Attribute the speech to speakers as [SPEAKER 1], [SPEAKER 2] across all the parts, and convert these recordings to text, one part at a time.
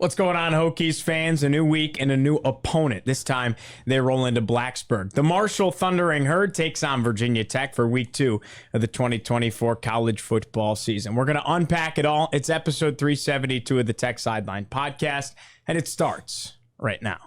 [SPEAKER 1] What's going on, Hokies fans? A new week and a new opponent. This time, they roll into Blacksburg. The Marshall Thundering Herd takes on Virginia Tech for week 2 of the 2024 college football season. We're going to unpack it all. It's episode 372 of the Tech Sideline podcast, and it starts right now.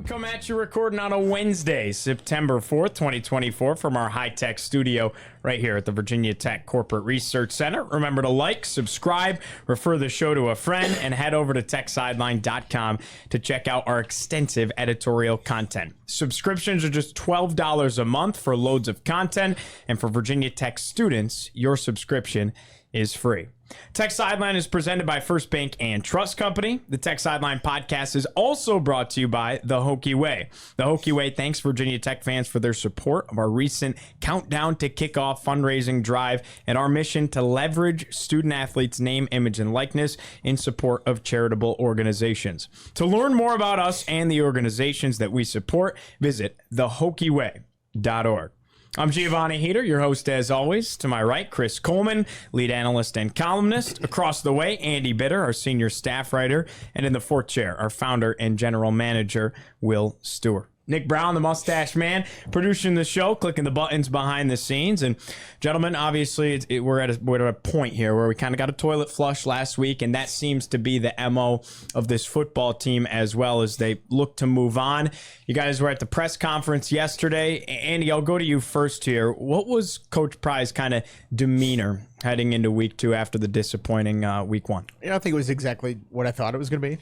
[SPEAKER 1] Come at you recording on a Wednesday, September 4th, 2024 from our high-tech studio right here at the Virginia Tech Corporate Research Center. Remember to like, subscribe, refer the show to a friend, and head over to techsideline.com to check out our extensive editorial content. Subscriptions are just $12 a month for loads of content, and for Virginia Tech students, your subscription is free. Tech Sideline is presented by First Bank and Trust Company. The Tech Sideline podcast is also brought to you by The Hokie Way. The Hokie Way thanks Virginia Tech fans for their support of our recent Countdown to Kickoff fundraising drive and our mission to leverage student athletes' name, image, and likeness in support of charitable organizations. To learn more about us and the organizations that we support, visit thehokieway.org. I'm Giovanni Heater, your host as always. To my right, Chris Coleman, lead analyst and columnist. Across the way, Andy Bitter, our senior staff writer. And in the fourth chair, our founder and general manager, Will Stewart. Nick Brown, the mustache man, producing the show, clicking the buttons behind the scenes. And gentlemen, obviously, we're at a point here where we kind of got a toilet flush last week, and that seems to be the MO of this football team as well as they look to move on. You guys were at the press conference yesterday. Andy, I'll go to you first here. What was Coach Pry's kind of demeanor heading into week 2 after the disappointing week 1?
[SPEAKER 2] Yeah, I think it was exactly what I thought it was going to be,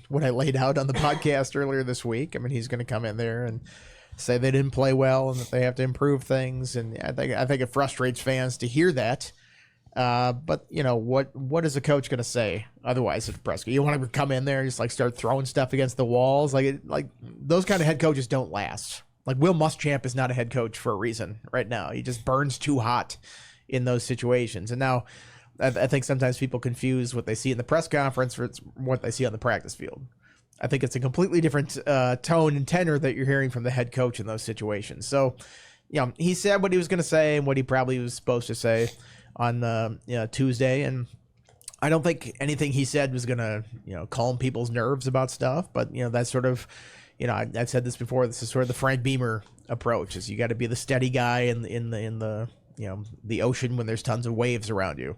[SPEAKER 2] what I laid out on the podcast earlier this week. I mean, he's going to come in there and say they didn't play well and that they have to improve things. And I think it frustrates fans to hear that. But, you know, what is a coach going to say otherwise at the press? You want to come in there and just, like, start throwing stuff against the walls? Like those kind of head coaches don't last. Like, Will Muschamp is not a head coach for a reason right now. He just burns too hot in those situations. And now I think sometimes people confuse what they see in the press conference with what they see on the practice field. I think it's a completely different tone and tenor that you're hearing from the head coach in those situations. So, you know, he said what he was going to say and what he probably was supposed to say on Tuesday. And I don't think anything he said was going to, calm people's nerves about stuff. But, that's sort of, I've said this before. This is sort of the Frank Beamer approach. Is you got to be the steady guy in the ocean when there's tons of waves around you.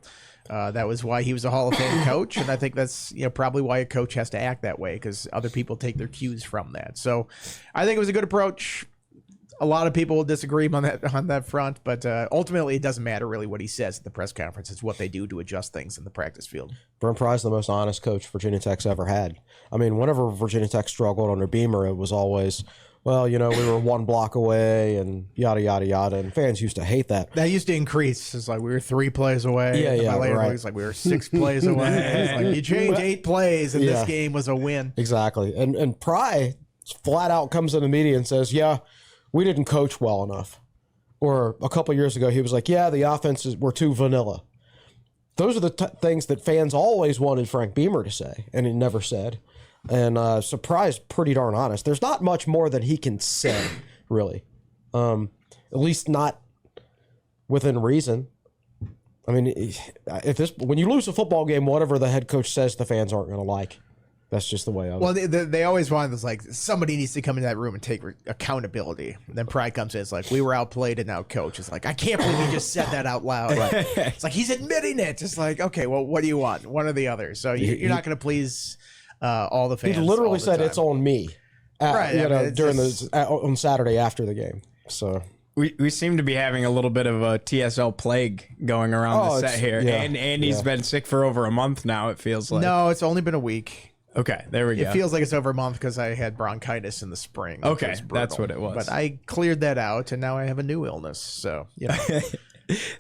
[SPEAKER 2] That was why he was a Hall of Fame coach, and I think that's probably why a coach has to act that way, because other people take their cues from that. So I think it was a good approach. A lot of people will disagree on that front, but ultimately it doesn't matter really what he says at the press conference. It's what they do to adjust things in the practice field.
[SPEAKER 3] Brent Pry's the most honest coach Virginia Tech's ever had. I mean, whenever Virginia Tech struggled under Beamer, it was always, well, we were one block away and yada, yada, yada. And fans used to hate that.
[SPEAKER 2] That used to increase. It's like we were 3 plays away.
[SPEAKER 3] Yeah, right.
[SPEAKER 2] It's like we were 6 plays away. It's like you change 8 plays and this game was a win.
[SPEAKER 3] Exactly. And Pry flat out comes in the media and says, yeah, we didn't coach well enough. Or a couple of years ago, he was like, yeah, the offenses were too vanilla. Those are the things that fans always wanted Frank Beamer to say, and he never said. And surprised, pretty darn honest. There's not much more that he can say, really. At least not within reason. I mean, when you lose a football game, whatever the head coach says, the fans aren't going to like. That's just the way of it.
[SPEAKER 2] Well, they always want this, like, somebody needs to come into that room and take accountability. And then Pride comes in. It's like, we were outplayed and outcoached. It's like, I can't believe he just said that out loud. Right. It's like, he's admitting it. It's like, okay, well, what do you want? One or the other. So you're not going to please all the fans.
[SPEAKER 3] He literally said it's on me.
[SPEAKER 2] Right.
[SPEAKER 3] On Saturday after the game. So
[SPEAKER 1] we seem to be having a little bit of a TSL plague going around the set here.
[SPEAKER 3] Yeah,
[SPEAKER 1] and Andy's been sick for over a month now, it feels like.
[SPEAKER 2] No, it's only been a week.
[SPEAKER 1] Okay, there we go.
[SPEAKER 2] It feels like it's over a month because I had bronchitis in the spring.
[SPEAKER 1] Okay, that's what it was.
[SPEAKER 2] But I cleared that out, and now I have a new illness. So,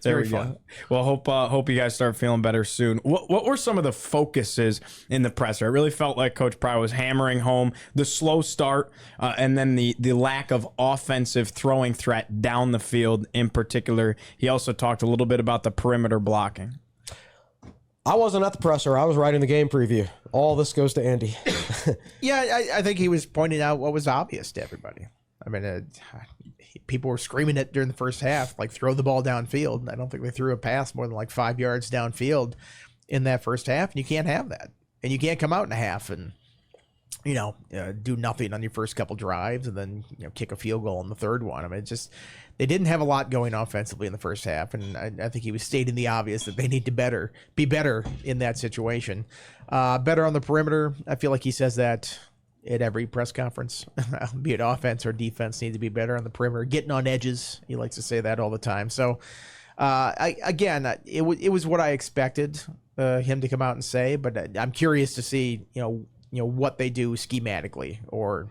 [SPEAKER 1] There we go. Well, hope you guys start feeling better soon. What were some of the focuses in the presser? It really felt like Coach Pry was hammering home the slow start and then the lack of offensive throwing threat down the field in particular. He also talked a little bit about the perimeter blocking.
[SPEAKER 3] I wasn't at the presser. I was writing the game preview. All this goes to Andy.
[SPEAKER 2] Yeah, I think he was pointing out what was obvious to everybody. I mean, people were screaming it during the first half, like throw the ball downfield. I don't think they threw a pass more than like 5 yards downfield in that first half. And you can't have that. And you can't come out in a half and, do nothing on your first couple drives and then, kick a field goal on the third one. I mean, they didn't have a lot going offensively in the first half. And I think he was stating the obvious that they need to be better in that situation. Better on the perimeter. I feel like he says that at every press conference, be it offense or defense, need to be better on the perimeter, getting on edges. He likes to say that all the time. So, it was what I expected him to come out and say, but I'm curious to see, what they do schematically or,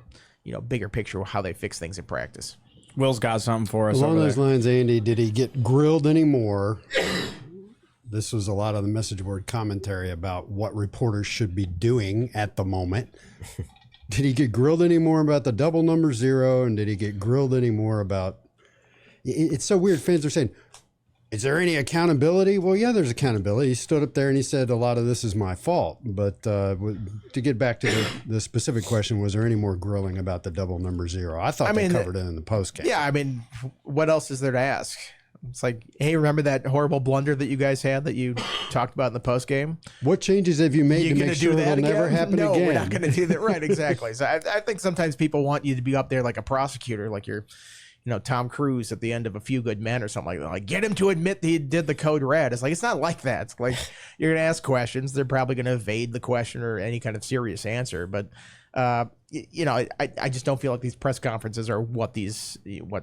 [SPEAKER 2] bigger picture, how they fix things in practice.
[SPEAKER 1] Will's got something for us.
[SPEAKER 4] Along those lines, Andy, did he get grilled anymore? This was a lot of the message board commentary about what reporters should be doing at the moment. Did he get grilled anymore about the double number 0? And did he get grilled anymore about... It's so weird. Fans are saying, is there any accountability? Well, yeah, there's accountability. He stood up there and he said, a lot of this is my fault. But to get back to the specific question, was there any more grilling about the double number 0? I thought they covered it in the postgame.
[SPEAKER 2] Yeah, I mean, what else is there to ask? It's like, hey, remember that horrible blunder that you guys had that you talked about in the postgame?
[SPEAKER 4] What changes have you made to make sure it'll never happen again?
[SPEAKER 2] No, we're not going to do that. Right, exactly. So I think sometimes people want you to be up there like a prosecutor, like you're, Tom Cruise at the end of A Few Good Men or something like that. Like, get him to admit that he did the code red. It's like, it's not like that. It's like, you're going to ask questions. They're probably going to evade the question or any kind of serious answer. But, I just don't feel like these press conferences are what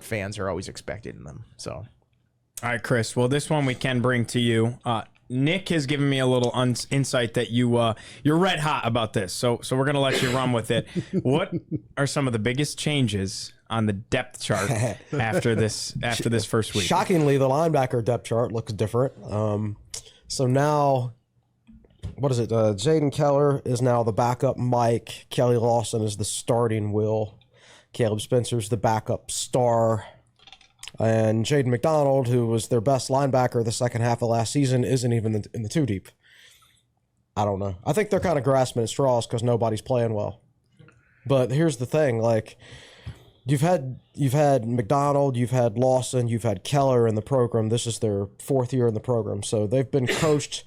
[SPEAKER 2] fans are always expecting in them. So.
[SPEAKER 1] All right, Chris. Well, this one we can bring to you. Nick has given me a little insight that you're red hot about this. So we're gonna let you run with it. What are some of the biggest changes on the depth chart after this first week?
[SPEAKER 3] Shockingly, the linebacker depth chart looks different. So now, what is it? Jaden Keller is now the backup Mike. Kelly Lawson is the starting Will. Caleb Spencer's the backup Star. And Jaden McDonald, who was their best linebacker the second half of last season, isn't even in the 2 deep. I don't know. I think they're kind of grasping at straws because nobody's playing well. But here's the thing: like, you've had McDonald, you've had Lawson, you've had Keller in the program. This is their 4th year in the program, so they've been coached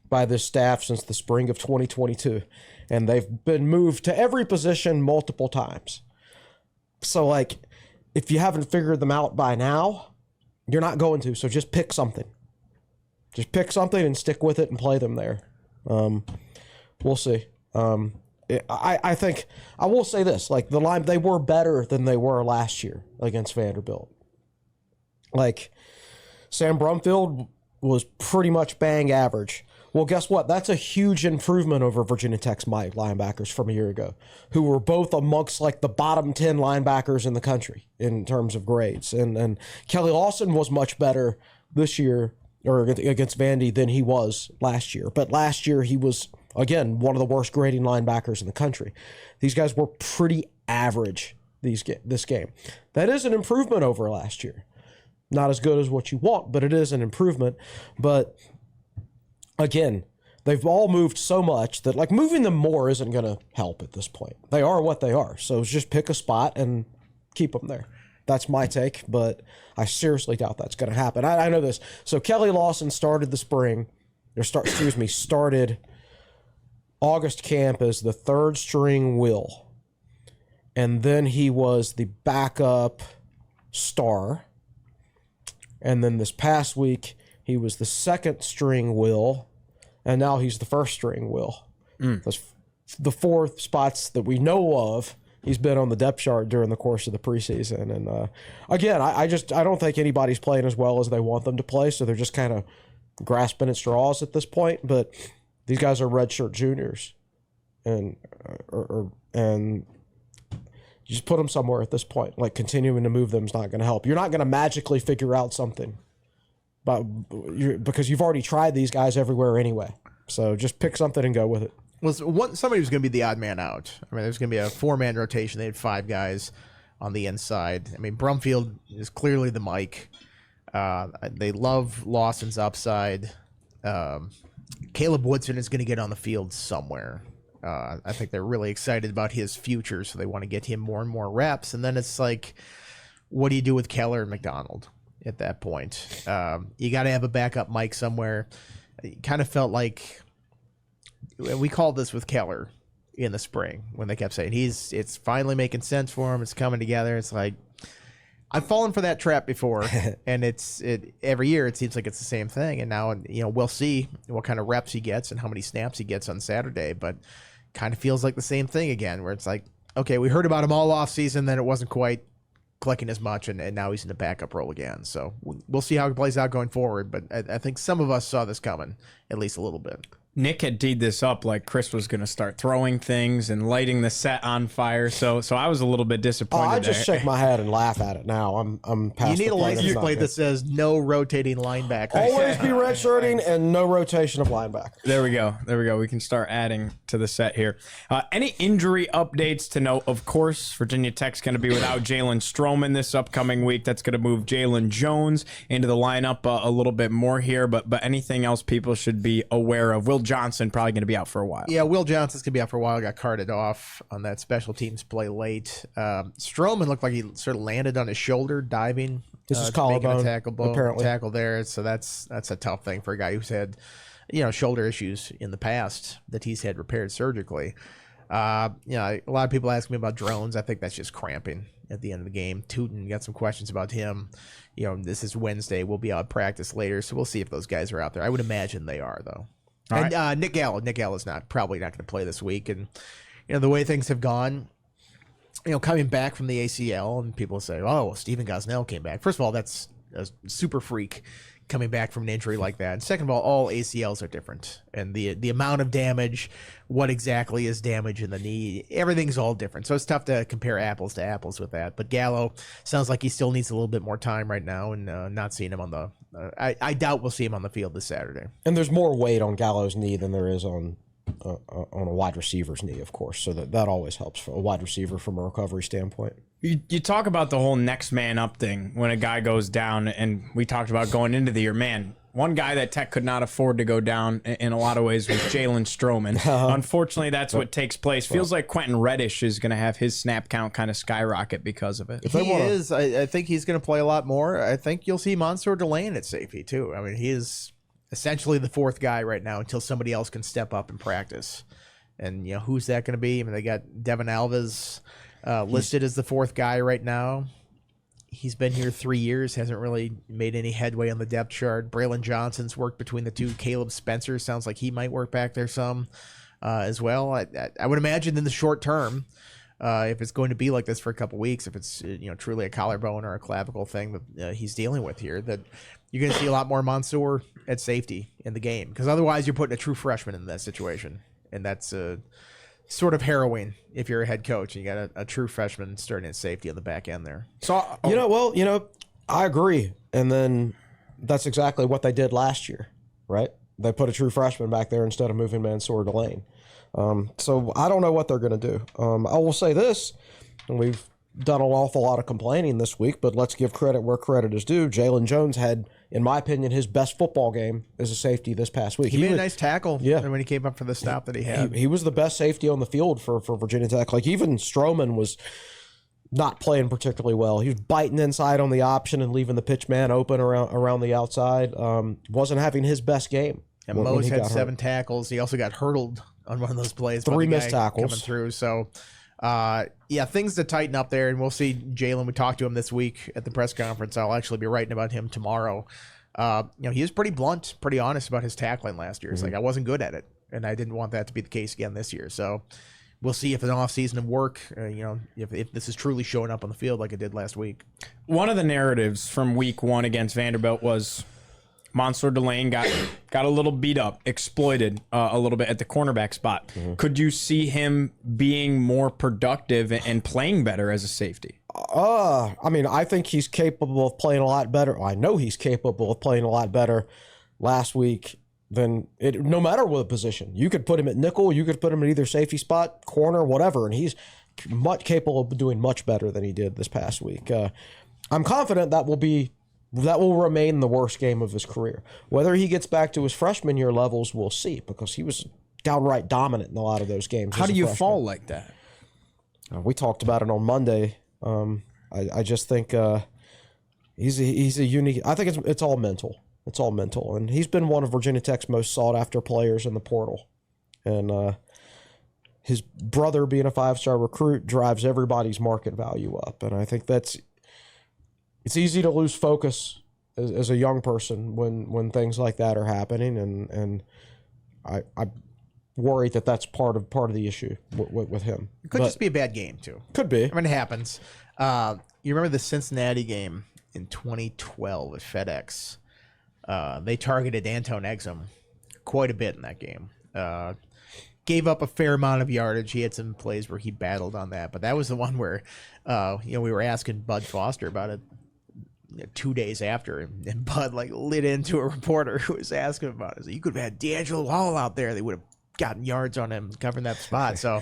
[SPEAKER 3] by this staff since the spring of 2022, and they've been moved to every position multiple times. So, like, if you haven't figured them out by now, you're not going to. So just pick something. Just pick something and stick with it and play them there. We'll see. I think I will say this: like, the line, they were better than they were last year against Vanderbilt. Like, Sam Brumfield was pretty much bang average. Well, guess what? That's a huge improvement over Virginia Tech's linebackers from a year ago, who were both amongst like the bottom 10 linebackers in the country in terms of grades. And Kelly Lawson was much better this year or against Vandy than he was last year. But last year he was, again, one of the worst grading linebackers in the country. These guys were pretty average this game. That is an improvement over last year. Not as good as what you want, but it is an improvement. But again, they've all moved so much that, like, moving them more isn't going to help at this point. They are what they are. So just pick a spot and keep them there. That's my take, but I seriously doubt that's going to happen. I know this. So Kelly Lawson started the spring, started August camp as the 3rd string Will. And then he was the backup Star. And then this past week, he was the 2nd string Will, and now he's the 1st string Will. That's the 4 spots that we know of. He's been on the depth chart during the course of the preseason. And again, I don't think anybody's playing as well as they want them to play, so they're just kind of grasping at straws at this point. But these guys are redshirt juniors, and you just put them somewhere at this point. Like, continuing to move them is not going to help. You're not going to magically figure out something because you've already tried these guys everywhere anyway. So just pick something and go with it.
[SPEAKER 2] Well, somebody was going to be the odd man out. I mean, there's going to be a 4-man rotation. They had 5 guys on the inside. I mean, Brumfield is clearly the Mike. They love Lawson's upside. Caleb Woodson is going to get on the field somewhere. I think they're really excited about his future, so they want to get him more and more reps. And then it's like, what do you do with Keller and McDonald at that point? You got to have a backup Mike somewhere. It kind of felt like we called this with Keller in the spring when they kept saying it's finally making sense for him. It's coming together. It's like, I've fallen for that trap before, and every year it seems like it's the same thing. And now, we'll see what kind of reps he gets and how many snaps he gets on Saturday, but kind of feels like the same thing again, where it's like, okay, we heard about him all off season, then it wasn't quite clicking as much, and now he's in the backup role again. So we'll see how it plays out going forward, but I think some of us saw this coming at least a little bit.
[SPEAKER 1] Nick had teed this up like Chris was going to start throwing things and lighting the set on fire. So I was a little bit disappointed.
[SPEAKER 3] I just shake my head and laugh at it now. I'm past.
[SPEAKER 2] You need
[SPEAKER 3] the
[SPEAKER 2] a
[SPEAKER 3] point.
[SPEAKER 2] license plate that says no rotating linebacker.
[SPEAKER 3] Always be redshirting and no rotation of linebacker.
[SPEAKER 1] There we go. We can start adding to the set here. Any injury updates to note? Of course, Virginia Tech's going to be without Jalen Stroman this upcoming week. That's going to move Jalen Jones into the lineup a little bit more here. But anything else people should be aware of? Will Johnson probably going to be out for a while.
[SPEAKER 2] Yeah, Will Johnson's going to be out for a while. Got carted off on that special teams play late. Stroman looked like he sort of landed on his shoulder diving.
[SPEAKER 3] This is collarbone, apparently.
[SPEAKER 2] Tackle there. So that's a tough thing for a guy who's had shoulder issues in the past that he's had repaired surgically. A lot of people ask me about Drones. I think that's just cramping at the end of the game. Tootin, got some questions about him. This is Wednesday. We'll be out practice later, so we'll see if those guys are out there. I would imagine they are, though. And Nick Gallo's probably not going to play this week. And the way things have gone, coming back from the ACL, and people say, "Oh, well, Stephen Gosnell came back." First of all, that's a super freak coming back from an injury like that. And second of all ACLs are different, and the amount of damage, what exactly is damage in the knee, everything's all different. So it's tough to compare apples to apples with that. But Gallo sounds like he still needs a little bit more time right now, and not seeing him on the. I doubt we'll see him on the field this Saturday.
[SPEAKER 3] And there's more weight on Gallo's knee than there is on a wide receiver's knee, of course. So that always helps for a wide receiver from a recovery standpoint.
[SPEAKER 1] You talk about the whole next man up thing when a guy goes down, and we talked about going into the year, man. One guy that Tech could not afford to go down in a lot of ways was Jalen Stroman. Unfortunately, that's what takes place. Feels like Quentin Reddish is going to have his snap count kind of skyrocket because of it.
[SPEAKER 2] He is. I think he's going to play a lot more. I think you'll see Mansour Delane at safety, too. I mean, he is essentially the 4th guy right now until somebody else can step up and practice. And, who's that going to be? I mean, they got Devin Alves listed as the 4th guy right now. He's been here 3 years, hasn't really made any headway on the depth chart. Braylon Johnson's worked between the two. Caleb Spencer sounds like he might work back there some as well. I would imagine in the short term, if it's going to be like this for a couple weeks, if it's truly a collarbone or a clavicle thing that he's dealing with here, that you're going to see a lot more Mansour at safety in the game, because otherwise you're putting a true freshman in that situation, and that's sort of harrowing if you're a head coach and you got a true freshman starting at safety on the back end there.
[SPEAKER 3] So I agree. And then that's exactly what they did last year, right? They put a true freshman back there instead of moving Mansour Delane. So I don't know what they're going to do. I will say this, and we've done an awful lot of complaining this week, but let's give credit where credit is due. Jalen Jones had, in my opinion, his best football game as a safety this past week.
[SPEAKER 2] He made a nice tackle when he came up for the stop that he had.
[SPEAKER 3] He was the best safety on the field for Virginia Tech. Like, even Stroman was not playing particularly well. He was biting inside on the option and leaving the pitch man open around the outside. Wasn't having his best game.
[SPEAKER 2] And Mose had 7 tackles. He also got hurdled on one of those plays.
[SPEAKER 3] 3 missed tackles
[SPEAKER 2] coming through. So, things to tighten up there, and we'll see Jalen. We talked to him this week at the press conference. I'll actually be writing about him tomorrow. He was pretty blunt, pretty honest about his tackling last year. It's like, I wasn't good at it, and I didn't want that to be the case again this year. So we'll see if an offseason of work, if this is truly showing up on the field like it did last week.
[SPEAKER 1] One of the narratives from week 1 against Vanderbilt was Mansour Delane got a little beat up, exploited a little bit at the cornerback spot. Could you see him being more productive and playing better as a safety?
[SPEAKER 3] I mean, I think he's capable of playing a lot better. I know he's capable of playing a lot better last week than it. No matter what position, you could put him at nickel, you could put him at either safety spot, corner, whatever, and he's much capable of doing much better than he did this past week. I'm confident that will remain the worst game of his career. Whether he gets back to his freshman year levels, we'll see, because he was downright dominant in a lot of those games.
[SPEAKER 1] How do you fall like that?
[SPEAKER 3] We talked about it on Monday. I just think he's a unique. I think it's all mental. It's all mental, and he's been one of Virginia Tech's most sought after players in the portal. And his brother being a 5-star recruit drives everybody's market value up, and I think it's easy to lose focus as a young person when things like that are happening, and I worry that that's part of the issue with him.
[SPEAKER 2] It could just be a bad game too.
[SPEAKER 3] Could be.
[SPEAKER 2] I mean, it happens. You remember the Cincinnati game in 2012 at FedEx? They targeted Anton Exum quite a bit in that game. Gave up a fair amount of yardage. He had some plays where he battled on that, but that was the one where, we were asking Bud Foster about it 2 days after, and Bud lit into a reporter who was asking about it. So you could have had D'Angelo Hall out there; they would have gotten yards on him covering that spot. So,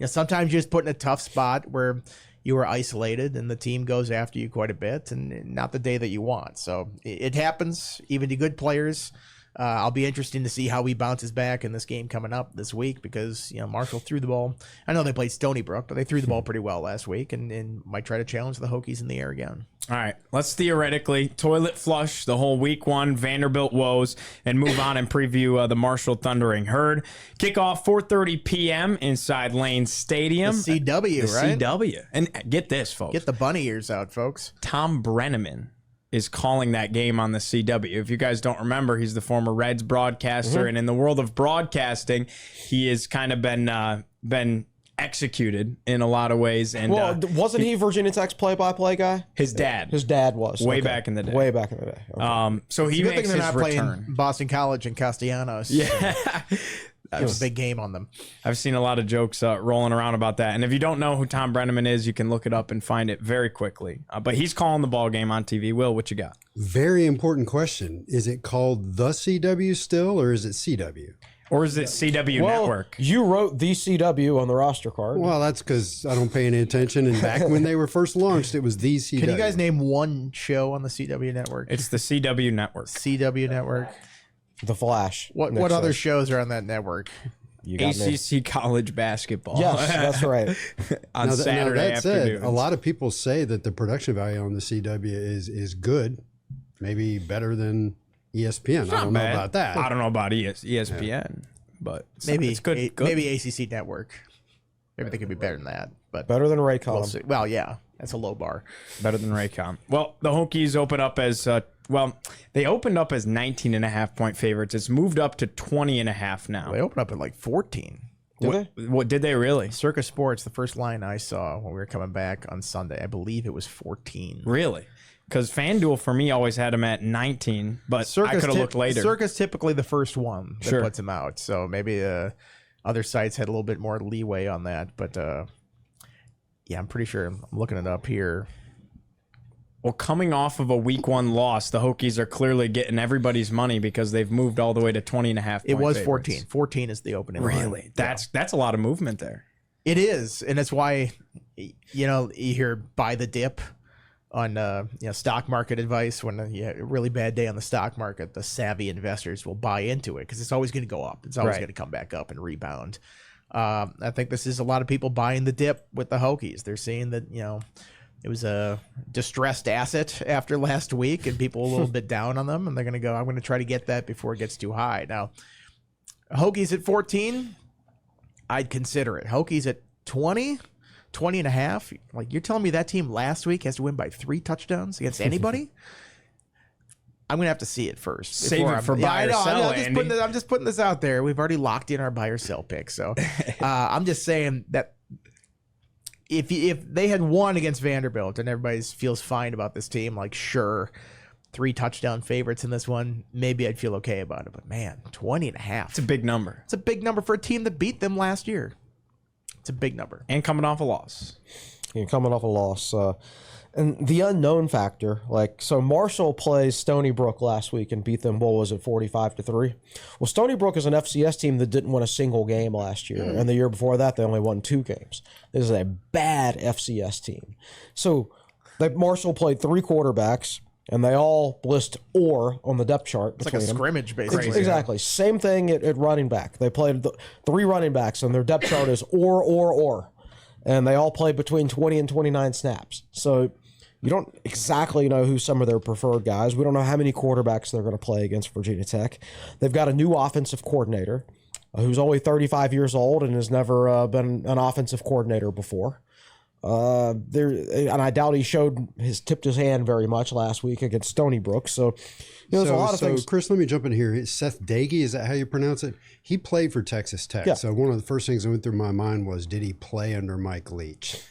[SPEAKER 2] sometimes you're just put in a tough spot where you were isolated and the team goes after you quite a bit, and not the day that you want. So it happens, even to good players. I'll be interested to see how he bounces back in this game coming up this week, because Marshall threw the ball. I know they played Stony Brook, but they threw the ball pretty well last week, and might try to challenge the Hokies in the air again.
[SPEAKER 1] All right, let's theoretically toilet flush the whole week one Vanderbilt woes and move on and preview the Marshall Thundering Herd. Kickoff 4:30 p.m. inside Lane Stadium.
[SPEAKER 2] The CW, right?
[SPEAKER 1] CW. And get this, folks.
[SPEAKER 2] Get the bunny ears out, folks.
[SPEAKER 1] Tom Brenneman is calling that game on the CW. If you guys don't remember, he's the former Reds broadcaster, and in the world of broadcasting, he has kind of been executed in a lot of ways. And
[SPEAKER 3] wasn't he Virginia Tech's play-by-play guy?
[SPEAKER 1] His dad.
[SPEAKER 3] His dad was.
[SPEAKER 1] Way back in the day.
[SPEAKER 3] Way back in the day. Okay.
[SPEAKER 1] So he makes his
[SPEAKER 2] not
[SPEAKER 1] return.
[SPEAKER 2] playing Boston College and Castellanos.
[SPEAKER 1] Yeah.
[SPEAKER 2] It was a big game on them.
[SPEAKER 1] I've seen a lot of jokes rolling around about that. And if you don't know who Tom Brenneman is, you can look it up and find it very quickly. But he's calling the ball game on TV. Will, what you got?
[SPEAKER 4] Very important question. Is it called the CW still, or is it CW?
[SPEAKER 1] Or is it CW Network?
[SPEAKER 3] You wrote the CW on the roster card.
[SPEAKER 4] Well, that's because I don't pay any attention. And back when they were first launched, it was the CW.
[SPEAKER 2] Can you guys name one show on the CW network?
[SPEAKER 1] It's the CW Network.
[SPEAKER 2] CW network.
[SPEAKER 3] The Flash.
[SPEAKER 2] What other shows are on that network?
[SPEAKER 3] You got me.
[SPEAKER 1] ACC college basketball.
[SPEAKER 3] Yes, that's right.
[SPEAKER 1] On Saturday
[SPEAKER 4] that said,
[SPEAKER 1] afternoon.
[SPEAKER 4] a lot of people say that the production value on the CW is good, maybe better than ESPN. I don't know about that.
[SPEAKER 1] I don't know about ESPN, but
[SPEAKER 2] Maybe
[SPEAKER 1] it's good.
[SPEAKER 2] Maybe ACC network. Maybe they could be better than that. But
[SPEAKER 3] Better than Raycom.
[SPEAKER 2] we'll see. Well, yeah, that's a low bar.
[SPEAKER 1] Better than Raycom. Well, the Hokies open up as they opened up as 19.5-point favorites. It's moved up to 20.5 now.
[SPEAKER 2] They opened up at 14.
[SPEAKER 1] What did they really?
[SPEAKER 2] Circus Sports, the first line I saw when we were coming back on Sunday, I believe it was 14.
[SPEAKER 1] Really? Because FanDuel for me always had them at 19, but I could have looked later.
[SPEAKER 2] Circus typically the first one that
[SPEAKER 1] Sure.
[SPEAKER 2] puts them out, so maybe other sites had a little bit more leeway on that. But yeah, I'm pretty sure. I'm looking it up here.
[SPEAKER 1] Well, coming off of a week one loss, the Hokies are clearly getting everybody's money because they've moved all the way to 20.5.
[SPEAKER 2] It was
[SPEAKER 1] favorites.
[SPEAKER 2] 14. 14 is the opening line.
[SPEAKER 1] Really? That's a lot of movement there.
[SPEAKER 2] It is, and that's why you hear buy the dip on stock market advice. When you have a really bad day on the stock market, the savvy investors will buy into it because it's always going to go up. It's always going to come back up and rebound. I think this is a lot of people buying the dip with the Hokies. They're seeing that it was a distressed asset after last week, and people a little bit down on them, and they're going to go, I'm going to try to get that before it gets too high. Now, Hokies at 14, I'd consider it. Hokies at 20 and a half. Like, you're telling me that team last week has to win by 3 touchdowns against anybody? I'm going to have to see it first.
[SPEAKER 1] Save it for buy or sell, Andy.
[SPEAKER 2] I'm just putting this out there. We've already locked in our buy or sell pick. So I'm just saying that if they had won against Vanderbilt and everybody feels fine about this team, like, sure, 3 touchdown favorites in this one, maybe I'd feel okay about it. But, man, 20 and a half.
[SPEAKER 1] It's a big number.
[SPEAKER 2] It's a big number for a team that beat them last year. It's a big number.
[SPEAKER 1] And coming off a loss.
[SPEAKER 3] coming off a loss. And the unknown factor, so Marshall plays Stony Brook last week and beat them, 45-3? Well, Stony Brook is an FCS team that didn't win a single game last year. And the year before that, they only won 2 games. This is a bad FCS team. So Marshall played 3 quarterbacks, and they all list "or" on the depth chart.
[SPEAKER 2] It's like a scrimmage, basically.
[SPEAKER 3] Exactly. Same thing at running back. They played 3 running backs, and their depth chart is or. And they all played between 20 and 29 snaps. So you don't exactly know who some of their preferred guys. We don't know how many quarterbacks they're going to play against Virginia Tech. They've got a new offensive coordinator who's only 35 years old and has never been an offensive coordinator before. And I doubt he tipped his hand very much last week against Stony Brook. So there's a lot of things.
[SPEAKER 4] Chris, let me jump in here. Seth Dagey, is that how you pronounce it? He played for Texas Tech.
[SPEAKER 3] Yeah.
[SPEAKER 4] So one of the first things that went through my mind was, did he play under Mike Leach?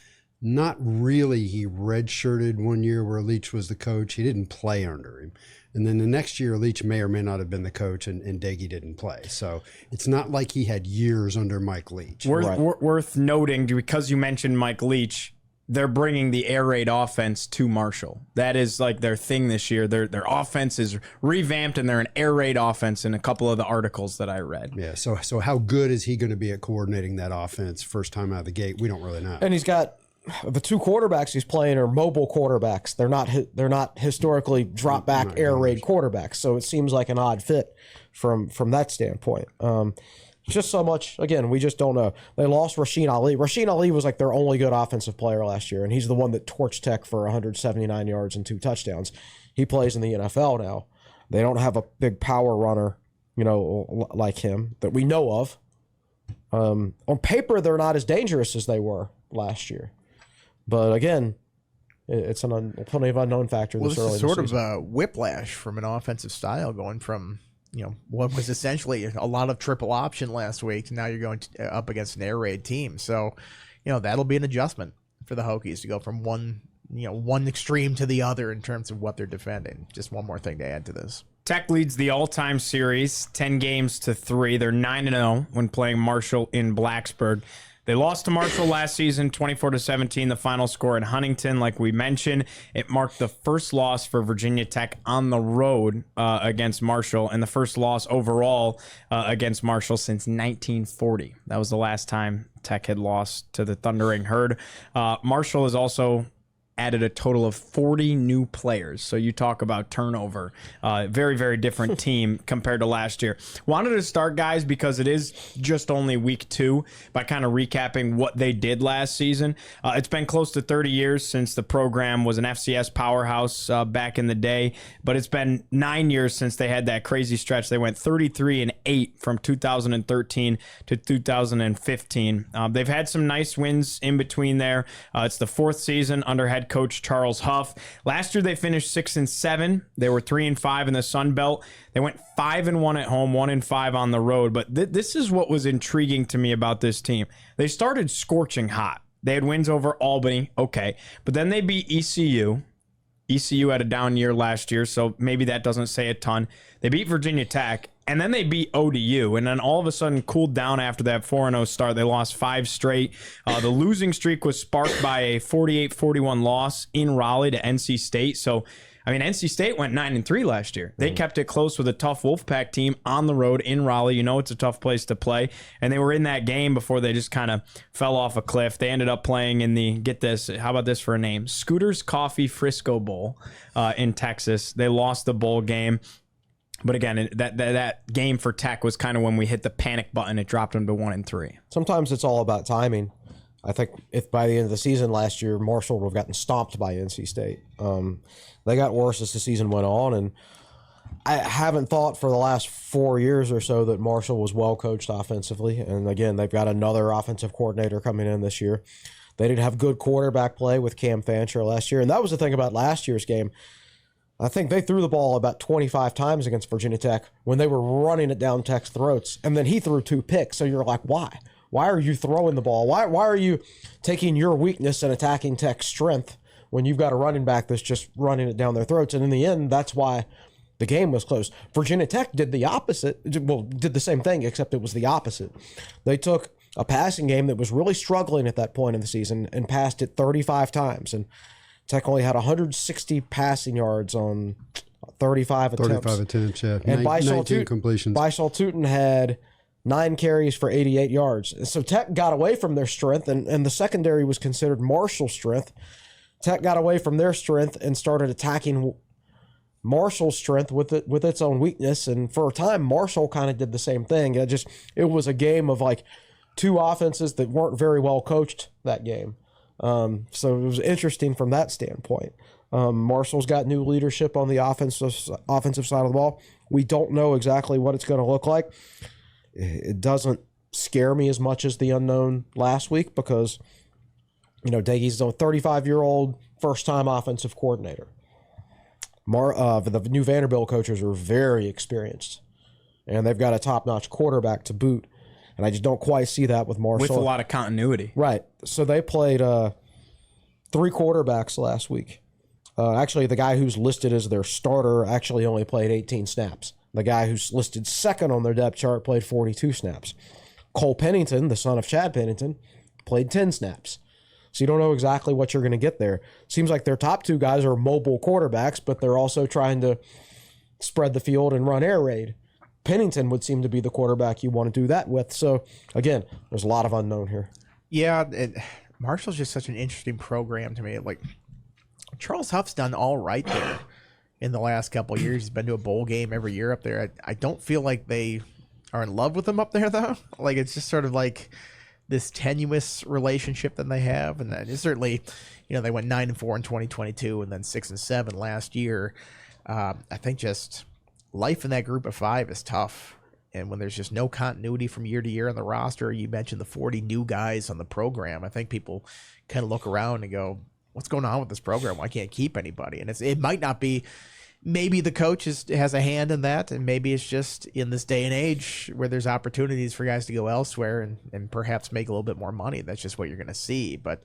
[SPEAKER 4] Not really. He redshirted one year where Leach was the coach. He didn't play under him. And then the next year, Leach may or may not have been the coach, and Dagey didn't play. So it's not like he had years under Mike Leach.
[SPEAKER 1] Worth noting, because you mentioned Mike Leach, they're bringing the air raid offense to Marshall. That is like their thing this year. Their offense is revamped, and they're an air raid offense in a couple of the articles that I read.
[SPEAKER 4] Yeah, so how good is he going to be at coordinating that offense first time out of the gate? We don't really know.
[SPEAKER 3] And he's got the 2 quarterbacks he's playing are mobile quarterbacks. They're not historically drop back air raid quarterbacks. So it seems like an odd fit from that standpoint. Just so much, again, we just don't know. They lost Rasheen Ali. Rasheen Ali was like their only good offensive player last year, and he's the one that torched Tech for 179 yards and 2 touchdowns. He plays in the NFL now. They don't have a big power runner, like him that we know of. On paper, they're not as dangerous as they were last year. But again, it's plenty of unknown factor.
[SPEAKER 2] Well,
[SPEAKER 3] this
[SPEAKER 2] this
[SPEAKER 3] early
[SPEAKER 2] is
[SPEAKER 3] in the
[SPEAKER 2] sort of
[SPEAKER 3] season.
[SPEAKER 2] a whiplash from an offensive style going from what was essentially a lot of triple option last week to now you're going up against an air raid team. So, that'll be an adjustment for the Hokies to go from one extreme to the other in terms of what they're defending. Just one more thing to add to this.
[SPEAKER 1] Tech leads the all-time series, 10 games to 3. They're 9-0 when playing Marshall in Blacksburg. They lost to Marshall last season, 24-17, the final score in Huntington. Like we mentioned, it marked the first loss for Virginia Tech on the road against Marshall, and the first loss overall against Marshall since 1940. That was the last time Tech had lost to the Thundering Herd. Marshall is also added a total of 40 new players. So you talk about turnover. Very, very different team compared to last year. Wanted to start, guys, because it is just only week 2, by kind of recapping what they did last season. It's been close to 30 years since the program was an FCS powerhouse back in the day, but it's been 9 years since they had that crazy stretch. They went 33-8 from 2013 to 2015. They've had some nice wins in between there. It's the 4th season under head coach Charles Huff. Last year they finished 6-7. They were 3-5 in the Sun Belt. They went 5-1 at home, 1-5 on the road. But this is what was intriguing to me about this team. They started scorching hot. They had wins over Albany, okay, but then they beat ECU. ECU had a down year last year, so maybe that doesn't say a ton. They beat Virginia Tech, and then they beat ODU, and then all of a sudden cooled down after that 4-0 start. They lost 5 straight. The losing streak was sparked by a 48-41 loss in Raleigh to NC State. So, I mean, NC State went 9-3 last year. They kept it close with a tough Wolfpack team on the road in Raleigh. You know it's a tough place to play. And they were in that game before they just kind of fell off a cliff. They ended up playing in the, get this, how about this for a name? Scooter's Coffee Frisco Bowl in Texas. They lost the bowl game. But again, that game for Tech was kind of when we hit the panic button. It dropped them to 1-3.
[SPEAKER 3] Sometimes it's all about timing. I think if by the end of the season last year, Marshall would have gotten stomped by NC State. They got worse as the season went on, and I haven't thought for the last 4 years or so that Marshall was well coached offensively. And again, they've got another offensive coordinator coming in this year. They didn't have good quarterback play with Cam Fancher last year, and that was the thing about last year's game. I think they threw the ball about 25 times against Virginia Tech when they were running it down Tech's throats, and then he threw 2 picks. So you're like, why? Why are you throwing the ball? Why are you taking your weakness and attacking Tech's strength when you've got a running back that's just running it down their throats? And in the end, that's why the game was close. Virginia Tech did the opposite. Well, did the same thing, except it was the opposite. They took a passing game that was really struggling at that point in the season and passed it 35 times. And Tech only had 160 passing yards on 35 attempts.
[SPEAKER 4] 35 attempts, yeah.
[SPEAKER 3] And
[SPEAKER 4] 19 completions.
[SPEAKER 3] Tootin had 9 carries for 88 yards. And so Tech got away from their strength, and the secondary was considered Marshall's strength. Tech got away from their strength and started attacking Marshall's strength with its own weakness. And for a time, Marshall kind of did the same thing. It was a game of like two offenses that weren't very well coached that game. So it was interesting from that standpoint. Marshall's got new leadership on the offensive side of the ball. We don't know exactly what it's going to look like. It doesn't scare me as much as the unknown last week because, Doege's a 35-year-old first-time offensive coordinator. The new Vanderbilt coaches are very experienced, and they've got a top-notch quarterback to boot. And I just don't quite see that with Marshall.
[SPEAKER 1] With a lot of continuity.
[SPEAKER 3] Right. So they played 3 quarterbacks last week. Actually, the guy who's listed as their starter actually only played 18 snaps. The guy who's listed second on their depth chart played 42 snaps. Cole Pennington, the son of Chad Pennington, played 10 snaps. So you don't know exactly what you're going to get there. Seems like their top 2 guys are mobile quarterbacks, but they're also trying to spread the field and run air raid. Pennington would seem to be the quarterback you want to do that with. So, again, there's a lot of unknown here.
[SPEAKER 2] Yeah, Marshall's just such an interesting program to me. Like, Charles Huff's done all right there in the last couple of years. He's been to a bowl game every year up there. I don't feel like they are in love with him up there, though. Like, it's just sort of like this tenuous relationship that they have. And then certainly, they went 9-4 in 2022 and then 6-7 last year. I think just life in that group of 5 is tough. And when there's just no continuity from year to year on the roster, you mentioned the 40 new guys on the program. I think people kind of look around and go, what's going on with this program? Why can't keep anybody? And it might not be, maybe the coach has a hand in that, and maybe it's just in this day and age where there's opportunities for guys to go elsewhere and perhaps make a little bit more money. That's just what you're going to see. But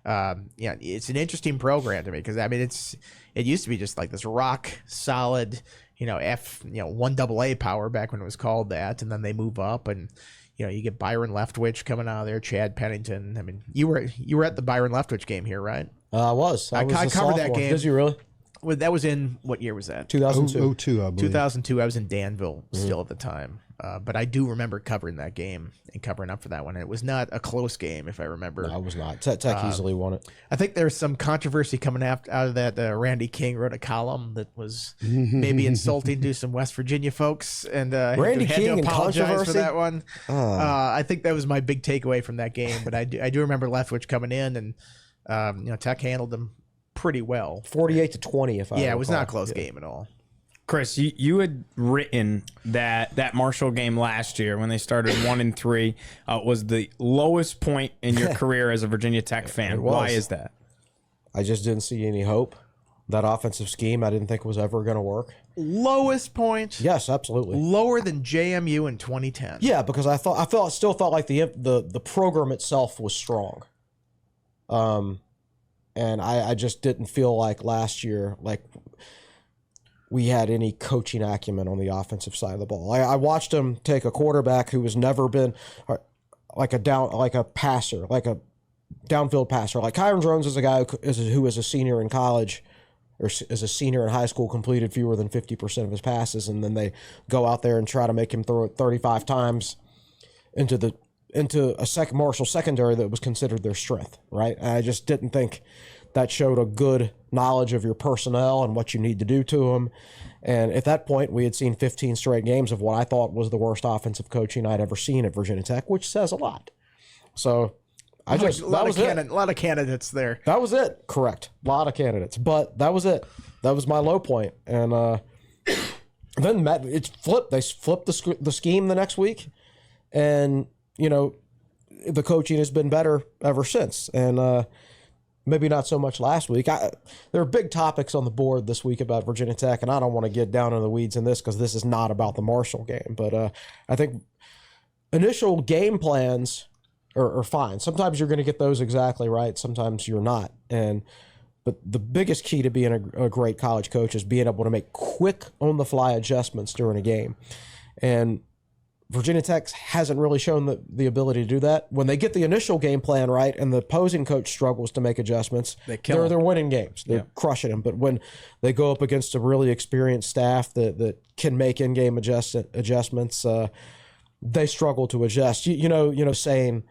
[SPEAKER 2] it's an interesting program to me because it used to be just like this rock solid, one AA power back when it was called that, and then they move up and. You get Byron Leftwich coming out of there, Chad Pennington. I mean, you were at the Byron Leftwich game here, right?
[SPEAKER 3] I was.
[SPEAKER 2] I covered that game.
[SPEAKER 3] Did you really?
[SPEAKER 2] Well, that was in, what year was that?
[SPEAKER 3] 2002.
[SPEAKER 4] 02, I believe.
[SPEAKER 2] 2002. I was in Danville still at the time. But I do remember covering that game and covering up for that one. And it was not a close game, if I remember.
[SPEAKER 3] No, it was not. Tech easily won it.
[SPEAKER 2] I think there's some controversy coming out of that. Randy King wrote a column that was maybe insulting to some West Virginia folks. And
[SPEAKER 3] Randy
[SPEAKER 2] had
[SPEAKER 3] King
[SPEAKER 2] to apologize
[SPEAKER 3] and controversy?
[SPEAKER 2] for that one. I think that was my big takeaway from that game. But I do remember Leftwich coming in and Tech handled them pretty well.
[SPEAKER 3] 48-20, if I
[SPEAKER 2] Yeah, it was
[SPEAKER 3] recall.
[SPEAKER 2] not a close game at all.
[SPEAKER 1] Chris, you had written that Marshall game last year when they started 1-3 was the lowest point in your career as a Virginia Tech fan. Why is that?
[SPEAKER 3] I just didn't see any hope. That offensive scheme I didn't think was ever going to work.
[SPEAKER 2] Lowest point?
[SPEAKER 3] Yes, absolutely.
[SPEAKER 2] Lower than JMU in 2010.
[SPEAKER 3] Yeah, because still felt like the program itself was strong. And I just didn't feel like last year we had any coaching acumen on the offensive side of the ball. I watched him take a quarterback who has never been like a passer, like a downfield passer. Like Kyron Drones is a guy who is a senior in college or is a senior in high school, completed fewer than 50% of his passes, and then they go out there and try to make him throw it 35 times into a Marshall secondary that was considered their strength, right? And I just didn't think that showed a good knowledge of your personnel and what you need to do to them. And at that point, we had seen 15 straight games of what I thought was the worst offensive coaching I'd ever seen at Virginia Tech, which says a lot. So a lot
[SPEAKER 2] of candidates there.
[SPEAKER 3] That was it. Correct. A lot of candidates, but that was it. That was my low point. And then it's flipped. They flipped the scheme the next week, and the coaching has been better ever since. And maybe not so much last week. There are big topics on the board this week about Virginia Tech, and I don't want to get down in the weeds in this because this is not about the Marshall game. But I think initial game plans are fine. Sometimes you're going to get those exactly right. Sometimes you're not. But the biggest key to being a great college coach is being able to make quick on-the-fly adjustments during a game. And Virginia Tech hasn't really shown the ability to do that. When they get the initial game plan right and the opposing coach struggles to make adjustments, they're winning games. They're crushing them. But when they go up against a really experienced staff that can make in-game adjustments, they struggle to adjust. You know, saying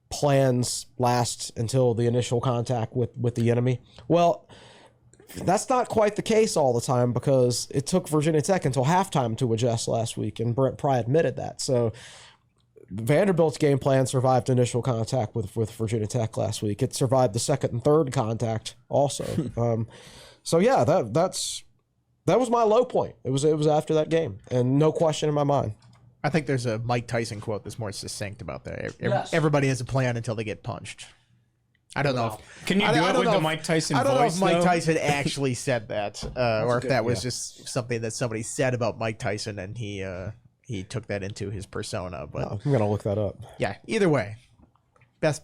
[SPEAKER 3] plans last until the initial contact with the enemy. Well, that's not quite the case all the time because it took Virginia Tech until halftime to adjust last week, and Brent Pry admitted that. So Vanderbilt's game plan survived initial contact with Virginia Tech last week. It survived the second and third contact also. So yeah, that was my low point. It was after that game, and no question in my mind.
[SPEAKER 2] I think there's a Mike Tyson quote that's more succinct about that.
[SPEAKER 3] Yes.
[SPEAKER 2] Everybody has a plan until they get punched. I don't know.
[SPEAKER 1] Can you do it with the Mike Tyson voice?
[SPEAKER 2] I don't know if Mike
[SPEAKER 1] though?
[SPEAKER 2] Tyson actually said that, or if that was just something that somebody said about Mike Tyson, and he took that into his persona. But
[SPEAKER 3] I'm gonna look that up.
[SPEAKER 2] yeah, either way, best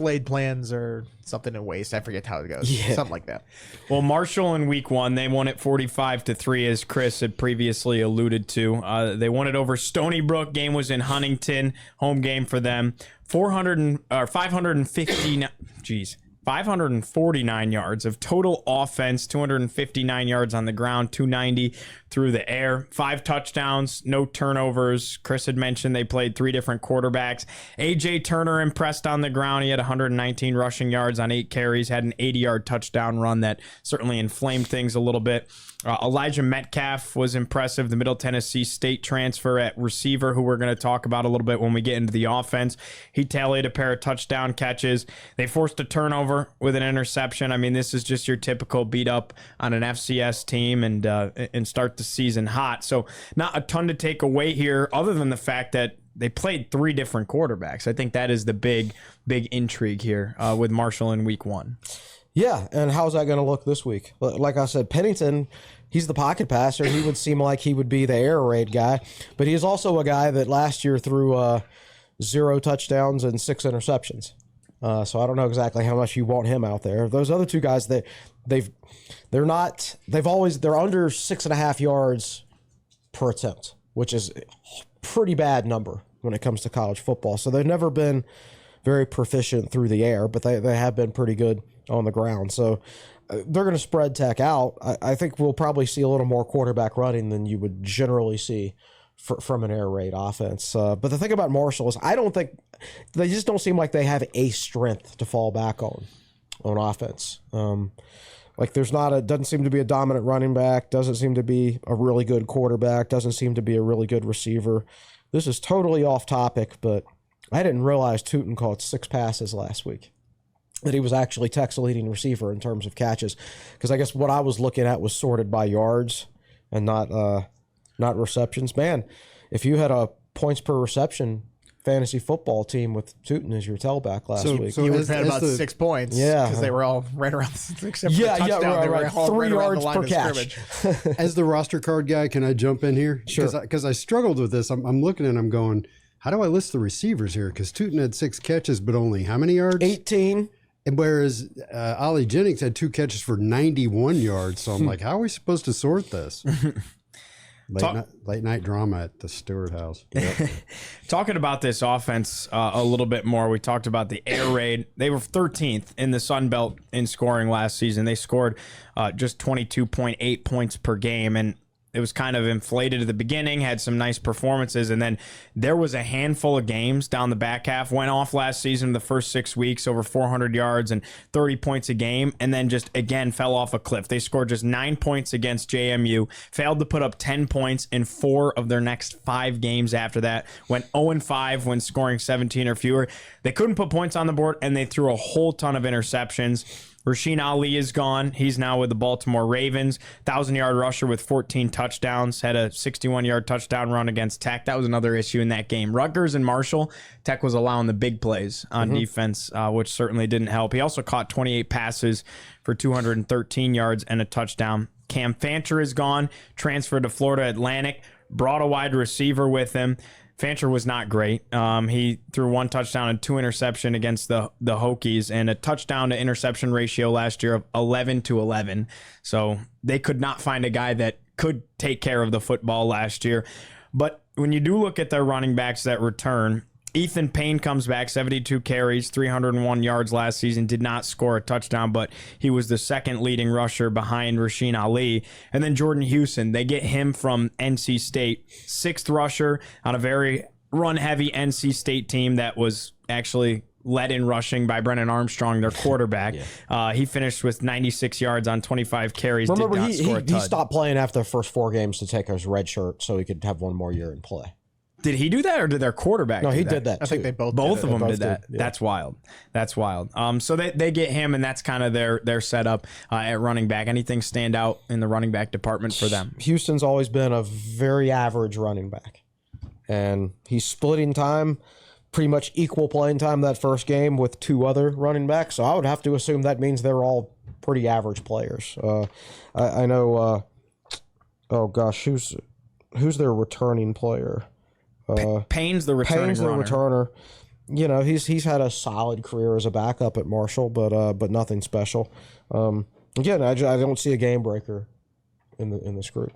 [SPEAKER 2] laid plans or something in waste. I forget how it goes.
[SPEAKER 3] Yeah.
[SPEAKER 2] Something like that.
[SPEAKER 1] Well, Marshall in week 1, they won it 45-3, as Chris had previously alluded to. They won it over Stony Brook. Game was in Huntington, home game for them. 549 yards of total offense, 259 yards on the ground, 290 through the air, 5 touchdowns, no turnovers. Chris had mentioned they played 3 different quarterbacks. A.J. Turner impressed on the ground. He had 119 rushing yards on 8 carries, had an 80-yard touchdown run that certainly inflamed things a little bit. Elijah Metcalf was impressive, the Middle Tennessee State transfer at receiver, who we're going to talk about a little bit when we get into the offense. He tallied a pair of touchdown catches. They forced a turnover with an interception. I mean, this is just your typical beat up on an FCS team and start the season hot. So not a ton to take away here other than the fact that they played 3 different quarterbacks. I think that is the big intrigue here with Marshall in week 1.
[SPEAKER 3] Yeah, and how's that going to look this week? Like I said, Pennington, he's the pocket passer. He would seem like he would be the air raid guy, but he's also a guy that last year threw 0 touchdowns and 6 interceptions. So I don't know exactly how much you want him out there. Those other 2 guys, they're under 6.5 yards per attempt, which is a pretty bad number when it comes to college football. So they've never been very proficient through the air, but they have been pretty good on the ground. So they're going to spread Tech out. I think we'll probably see a little more quarterback running than you would generally see from an air raid offense. But the thing about Marshall is they just don't seem like they have a strength to fall back on offense. Like doesn't seem to be a dominant running back, doesn't seem to be a really good quarterback, doesn't seem to be a really good receiver. This is totally off topic, but I didn't realize Tootin caught 6 passes last week, that he was actually Tech's leading receiver in terms of catches. Because I guess what I was looking at was sorted by yards and not receptions. Man, if you had a points per reception fantasy football team with Tootin as your tailback last week,
[SPEAKER 2] you would have had about 6 points.
[SPEAKER 3] Yeah,
[SPEAKER 2] because they were all right around except for the touchdown. They were all
[SPEAKER 3] 3
[SPEAKER 2] right around
[SPEAKER 3] yards
[SPEAKER 2] the line
[SPEAKER 3] per
[SPEAKER 2] of
[SPEAKER 3] catch.
[SPEAKER 2] scrimmage.
[SPEAKER 4] As the roster card guy, can I jump in here?
[SPEAKER 3] Sure.
[SPEAKER 4] Because I struggled with this. I'm looking and I'm going, how do I list the receivers here? Because Tootin had 6 catches, but only how many yards?
[SPEAKER 3] 18.
[SPEAKER 4] And whereas Ollie Jennings had 2 catches for 91 yards. So I'm like, how are we supposed to sort this? Late night drama at the Stewart house. Yep.
[SPEAKER 1] Talking about this offense a little bit more, we talked about the air raid. They were 13th in the Sun Belt in scoring last season. They scored just 22.8 points per game, and it was kind of inflated at the beginning, had some nice performances, and then there was a handful of games down the back half, went off last season the first 6 weeks, over 400 yards and 30 points a game, and then just, again, fell off a cliff. They scored just 9 points against JMU, failed to put up 10 points in 4 of their next 5 games after that, went 0-5 when scoring 17 or fewer. They couldn't put points on the board, and they threw a whole ton of interceptions. Rasheen Ali is gone. He's now with the Baltimore Ravens. 1,000-yard rusher with 14 touchdowns. Had a 61-yard touchdown run against Tech. That was another issue in that game. Rutgers and Marshall, Tech was allowing the big plays on defense, which certainly didn't help. He also caught 28 passes for 213 yards and a touchdown. Cam Fancher is gone. Transferred to Florida Atlantic. Brought a wide receiver with him. Fancher was not great. He threw 1 touchdown and 2 interception against the Hokies, and a touchdown to interception ratio last year of 11-11. So they could not find a guy that could take care of the football last year. But when you do look at their running backs that return, Ethan Payne comes back, 72 carries, 301 yards last season, did not score a touchdown, but he was the second leading rusher behind Rasheen Ali. And then Jordan Houston, they get him from NC State, sixth rusher on a very run-heavy NC State team that was actually led in rushing by Brennan Armstrong, their quarterback. He finished with 96 yards on 25 carries.
[SPEAKER 3] Remember,
[SPEAKER 1] did not score a
[SPEAKER 3] he
[SPEAKER 1] touchdown.
[SPEAKER 3] stopped playing after the first 4 games to take his red shirt so he could have one more year and play.
[SPEAKER 1] Did he do that, or did their quarterback
[SPEAKER 3] No,
[SPEAKER 1] do
[SPEAKER 3] he
[SPEAKER 1] that?
[SPEAKER 3] did that.
[SPEAKER 2] I think they both
[SPEAKER 1] Both
[SPEAKER 2] did
[SPEAKER 1] of
[SPEAKER 2] it.
[SPEAKER 1] them
[SPEAKER 3] both
[SPEAKER 1] did that.
[SPEAKER 3] did, yeah.
[SPEAKER 1] That's wild. That's wild. So they get him, and that's kind of their setup at running back. Anything stand out in the running back department for them?
[SPEAKER 3] Houston's always been a very average running back, and he's splitting time, pretty much equal playing time that first game with 2 other running backs. So I would have to assume that means they're all pretty average players. I know. Oh gosh, who's their returning player?
[SPEAKER 1] Payne's the returning
[SPEAKER 3] Payne's the
[SPEAKER 1] runner.
[SPEAKER 3] returner. You know, he's had a solid career as a backup at Marshall, but nothing special. Again, I don't see a game breaker in this group.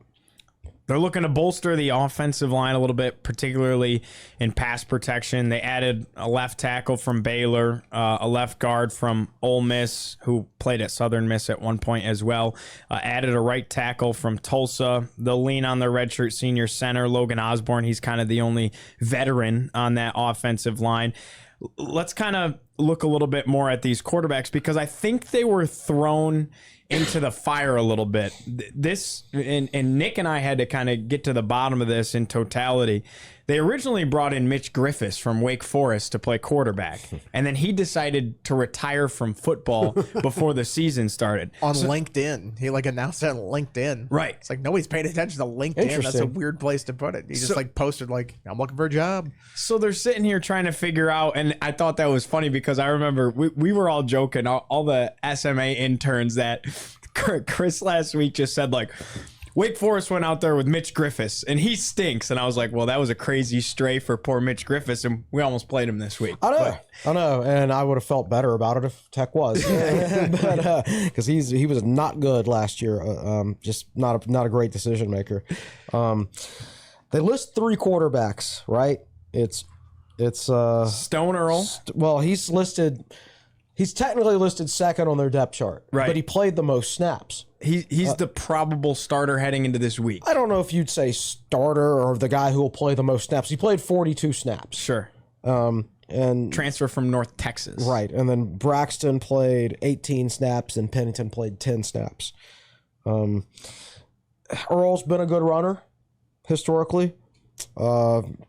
[SPEAKER 1] They're looking to bolster the offensive line a little bit, particularly in pass protection. They added a left tackle from Baylor, a left guard from Ole Miss, who played at Southern Miss at one point as well. Added a right tackle from Tulsa. They'll lean on their redshirt senior center, Logan Osborne. He's kind of the only veteran on that offensive line. Let's kind of look a little bit more at these quarterbacks, because I think they were thrown into the fire a little bit. This and Nick and I had to kind of get to the bottom of this in totality. They originally brought in Mitch Griffiths from Wake Forest to play quarterback, and then he decided to retire from football before the season started.
[SPEAKER 2] On LinkedIn. He announced it on LinkedIn.
[SPEAKER 1] Right.
[SPEAKER 2] It's like nobody's paid attention to LinkedIn. That's a
[SPEAKER 3] Interesting.
[SPEAKER 2] weird place to put it. He just posted I'm looking for a job.
[SPEAKER 1] So they're sitting here trying to figure out, and I thought that was funny because I remember we were all joking, all the SMA interns, that Chris last week just said Wake Forest went out there with Mitch Griffiths, and he stinks. And I was like, well, that was a crazy stray for poor Mitch Griffiths, and we almost played him this week.
[SPEAKER 3] I know, and I would have felt better about it if Tech was, but because he was not good last year, just not a great decision maker. They list 3 quarterbacks, right? It's
[SPEAKER 1] Stone Earl.
[SPEAKER 3] well, he's technically listed second on their depth chart,
[SPEAKER 1] Right.
[SPEAKER 3] But he played the most snaps.
[SPEAKER 1] He's the probable starter heading into this week.
[SPEAKER 3] I don't know if you'd say starter or the guy who will play the most snaps. He played 42 snaps.
[SPEAKER 1] Sure.
[SPEAKER 3] And
[SPEAKER 1] Transfer from North Texas.
[SPEAKER 3] right, and then Braxton played 18 snaps and Pennington played 10 snaps. Earl's been a good runner historically.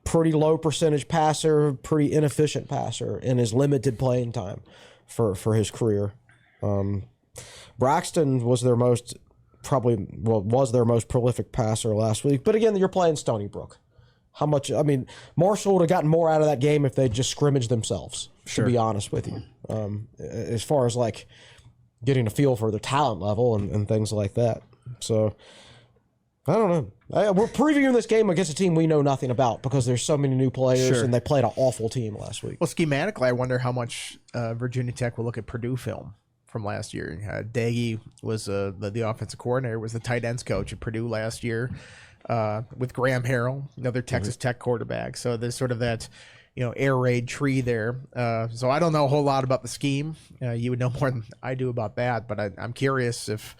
[SPEAKER 3] Pretty low percentage passer, pretty inefficient passer in his limited playing time for his career. Braxton was their most prolific passer last week. But again, you're playing Stony Brook. How much? I mean, Marshall would have gotten more out of that game if they just scrimmaged themselves.
[SPEAKER 1] Sure.
[SPEAKER 3] To be honest with you, as far as getting a feel for their talent level and things like that. So I don't know. We're previewing this game against a team we know nothing about because there's so many new players
[SPEAKER 1] Sure.
[SPEAKER 3] and they played an awful team last week.
[SPEAKER 2] Well, schematically, I wonder how much Virginia Tech will look at Purdue film from last year. Daggy was the offensive coordinator, was the tight ends coach at Purdue last year with Graham Harrell, another Texas Tech quarterback. So there's sort of that, air raid tree there. So I don't know a whole lot about the scheme. You would know more than I do about that, but I'm curious if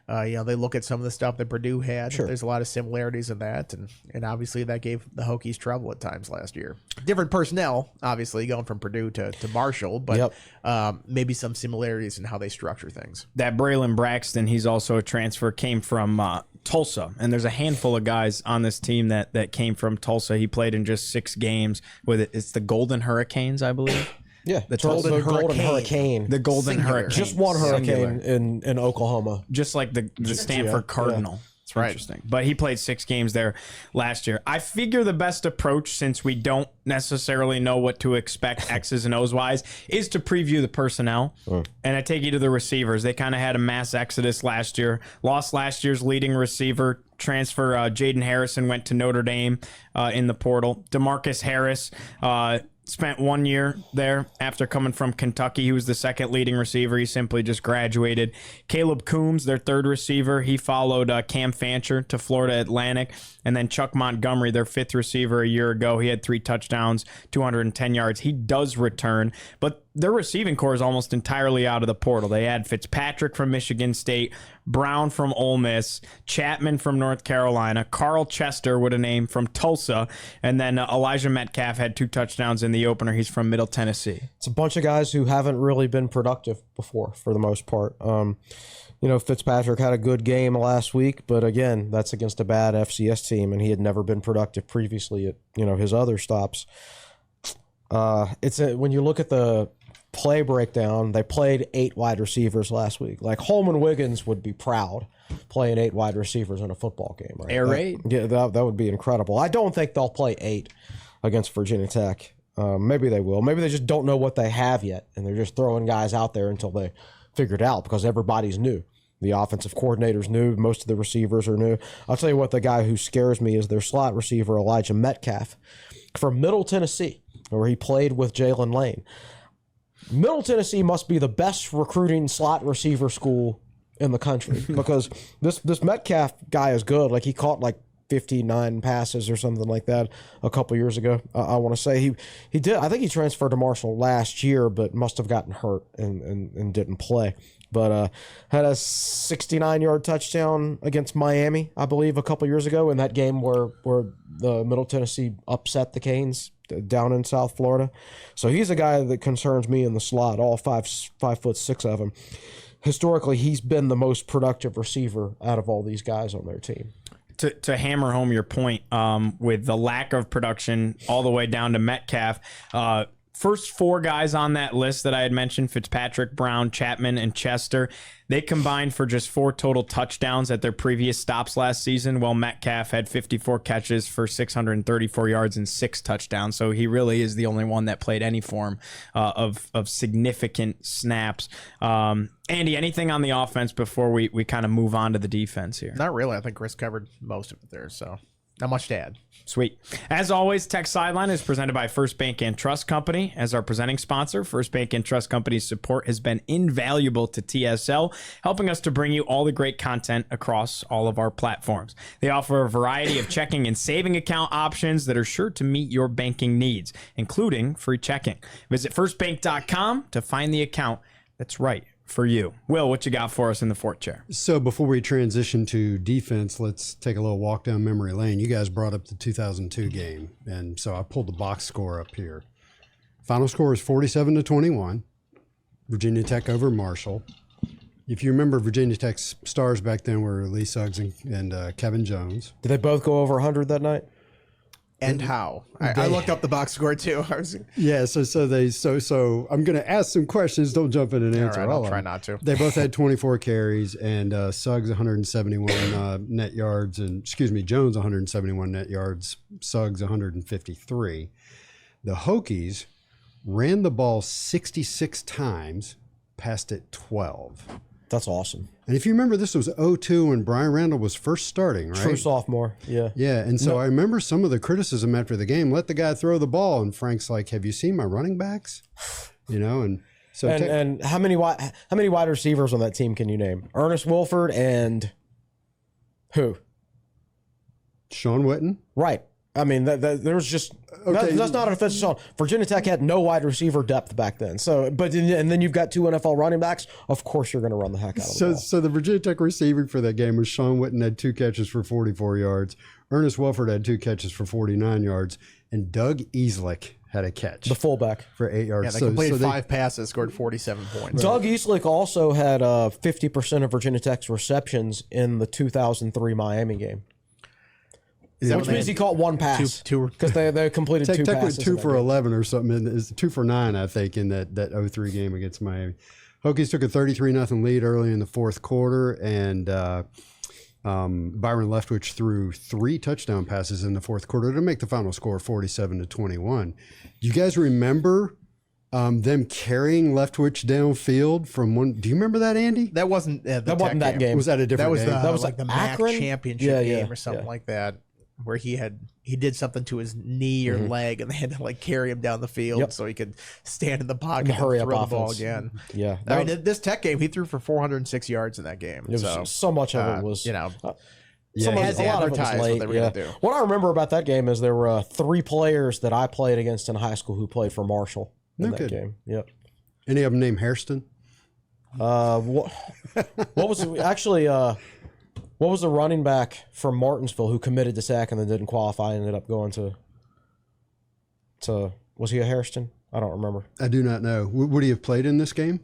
[SPEAKER 2] they look at some of the stuff that Purdue had.
[SPEAKER 3] Sure.
[SPEAKER 2] There's a lot of similarities in that, and obviously that gave the Hokies trouble at times last year. Different personnel, obviously, going from Purdue to Marshall, but maybe some similarities in how they structure things.
[SPEAKER 1] That Braylon Braxton, he's also a transfer, came from Tulsa, and there's a handful of guys on this team that came from Tulsa. He played in just 6 games with it. It's the Golden Hurricanes, I believe.
[SPEAKER 3] Yeah,
[SPEAKER 1] The
[SPEAKER 3] Golden
[SPEAKER 2] Hurricane.
[SPEAKER 3] Hurricane.
[SPEAKER 1] The Golden
[SPEAKER 2] Singular.
[SPEAKER 1] Hurricanes.
[SPEAKER 3] Just one hurricane
[SPEAKER 1] Singular.
[SPEAKER 3] in Oklahoma.
[SPEAKER 1] Just like the Stanford Cardinal. It's
[SPEAKER 2] right.
[SPEAKER 1] interesting. But he played 6 games there last year. I figure the best approach, since we don't necessarily know what to expect X's and O's wise, is to preview the personnel. And I take you to the receivers. They kind of had a mass exodus last year. Lost last year's leading receiver. Transfer Jaden Harrison went to Notre Dame in the portal. DeMarcus Harris spent 1 year there after coming from Kentucky. He was the second leading receiver. He simply just graduated. Caleb Coombs, their third receiver, he followed Cam Fancher to Florida Atlantic. And then Chuck Montgomery, their fifth receiver a year ago. He had 3 touchdowns, 210 yards. He does return, but their receiving core is almost entirely out of the portal. They had Fitzpatrick from Michigan State, Brown from Ole Miss, Chapman from North Carolina, Carl Chester with a name from Tulsa, and then Elijah Metcalf had 2 touchdowns in the opener. He's from Middle Tennessee.
[SPEAKER 3] It's a bunch of guys who haven't really been productive before, for the most part. Fitzpatrick had a good game last week, but again, that's against a bad FCS team, and he had never been productive previously at his other stops. When you look at the play breakdown, they played 8 wide receivers last week. Like Holman Wiggins would be proud playing 8 wide receivers in a football game. Right?
[SPEAKER 1] Air raid?
[SPEAKER 3] Yeah, that would be incredible. I don't think they'll play 8 against Virginia Tech. Maybe they will. Maybe they just don't know what they have yet, and they're just throwing guys out there until they figure it out, because everybody's new. The offensive coordinator's new. Most of the receivers are new. I'll tell you what, the guy who scares me is their slot receiver, Elijah Metcalf, from Middle Tennessee, where he played with Jalen Lane. Middle Tennessee must be the best recruiting slot receiver school in the country, because this Metcalf guy is good. Like, he caught like 59 passes or something like that a couple years ago. I want to say he did. I think he transferred to Marshall last year, but must have gotten hurt and didn't play. But had a 69-yard touchdown against Miami, I believe, a couple years ago in that game where the Middle Tennessee upset the Canes down in South Florida. So he's a guy that concerns me in the slot, all 5'6" of him. Historically, he's been the most productive receiver out of all these guys on their team.
[SPEAKER 1] To hammer home your point, with the lack of production all the way down to Metcalf, first 4 guys on that list that I had mentioned, Fitzpatrick, Brown, Chapman, and Chester, they combined for just 4 total touchdowns at their previous stops last season, while Metcalf had 54 catches for 634 yards and 6 touchdowns. So he really is the only one that played any form of significant snaps. Andy, anything on the offense before we kind of move on to the defense here?
[SPEAKER 2] Not really. I think Chris covered most of it there, so not much to add.
[SPEAKER 1] Sweet. As always, Tech Sideline is presented by First Bank and Trust Company as our presenting sponsor. First Bank and Trust Company's support has been invaluable to TSL, helping us to bring you all the great content across all of our platforms. They offer a variety of checking and saving account options that are sure to meet your banking needs, including free checking. Visit firstbank.com to find the account that's right for you. Will, what you got for us in the fort chair?
[SPEAKER 4] So before we transition to defense, let's take a little walk down memory lane. You guys brought up the 2002 game, and so I pulled the box score up here. Final score is 47-21. Virginia Tech over Marshall. If you remember, Virginia Tech's stars back then were Lee Suggs and Kevin Jones.
[SPEAKER 3] Did they both go over 100 that night?
[SPEAKER 2] And how? I looked up the box score too.
[SPEAKER 4] Yeah, so I'm going to ask some questions. Don't jump in and answer
[SPEAKER 2] all right,
[SPEAKER 4] all
[SPEAKER 2] I'll try
[SPEAKER 4] of them.
[SPEAKER 2] not to.
[SPEAKER 4] They both had 24 carries, and Suggs 171 net yards, and Jones 171 net yards, Suggs 153. The Hokies ran the ball 66 times, passed it 12.
[SPEAKER 3] That's awesome.
[SPEAKER 4] And if you remember, this was 2002 when Brian Randall was first starting, right?
[SPEAKER 3] True sophomore, yeah.
[SPEAKER 4] Yeah, and so I remember some of the criticism after the game, let the guy throw the ball, and Frank's like, have you seen my running backs? And so...
[SPEAKER 3] And how many wide receivers on that team can you name? Ernest Wilford and who?
[SPEAKER 4] Sean Witten?
[SPEAKER 3] Right. I mean, there's just
[SPEAKER 4] Okay.
[SPEAKER 3] that's not an offensive shot. Virginia Tech had no wide receiver depth back then. So, and then you've got 2 NFL running backs. Of course, you're going to run the heck out of the ball.
[SPEAKER 4] So the Virginia Tech receiving for that game was Sean Witten had 2 catches for 44 yards. Ernest Wilford had 2 catches for 49 yards, and Doug Easlick had a catch.
[SPEAKER 3] The fullback
[SPEAKER 4] For 8 yards.
[SPEAKER 2] Yeah, they completed 5 passes, scored 47 points.
[SPEAKER 3] Doug Easlick also had 50% of Virginia Tech's receptions in the 2003 Miami game. Which means he caught 1 pass. Because they completed
[SPEAKER 4] Tech
[SPEAKER 3] 2
[SPEAKER 4] went
[SPEAKER 3] passes.
[SPEAKER 4] 2 for 11 or something. It's 2 for 9, I think, in that 03 game against Miami. Hokies took a 33-0 lead early in the fourth quarter, and Byron Leftwich threw 3 touchdown passes in the fourth quarter to make the final score 47-21. Do you guys remember them carrying Leftwich downfield from one? Do you remember that, Andy?
[SPEAKER 2] That wasn't
[SPEAKER 3] that wasn't that game.
[SPEAKER 4] Was that a different game?
[SPEAKER 2] That was
[SPEAKER 3] like
[SPEAKER 2] the MAC
[SPEAKER 3] Akron?
[SPEAKER 2] championship game or something like that. where he did something to his knee or leg, and they had to like carry him down the field so he could stand in the pocket and
[SPEAKER 3] hurry up
[SPEAKER 2] throw the ball
[SPEAKER 3] offense.
[SPEAKER 2] again.
[SPEAKER 3] Yeah.
[SPEAKER 2] I mean, this Tech game, he threw for 406 yards in that game.
[SPEAKER 3] It was so much of it was,
[SPEAKER 2] you know,
[SPEAKER 3] so much,
[SPEAKER 2] as
[SPEAKER 3] a lot of it was
[SPEAKER 2] advertised what
[SPEAKER 3] late.
[SPEAKER 2] they were
[SPEAKER 3] Yeah.
[SPEAKER 2] gonna do.
[SPEAKER 3] What I remember about that game is there were 3 players that I played against in high school who played for Marshall in that game. Yep.
[SPEAKER 4] Any of them named Hairston?
[SPEAKER 3] What was actually what was the running back from Martinsville who committed to Sac and then didn't qualify and ended up going to was he a Hairston? I don't remember.
[SPEAKER 4] I do not know. Would he have played in this game?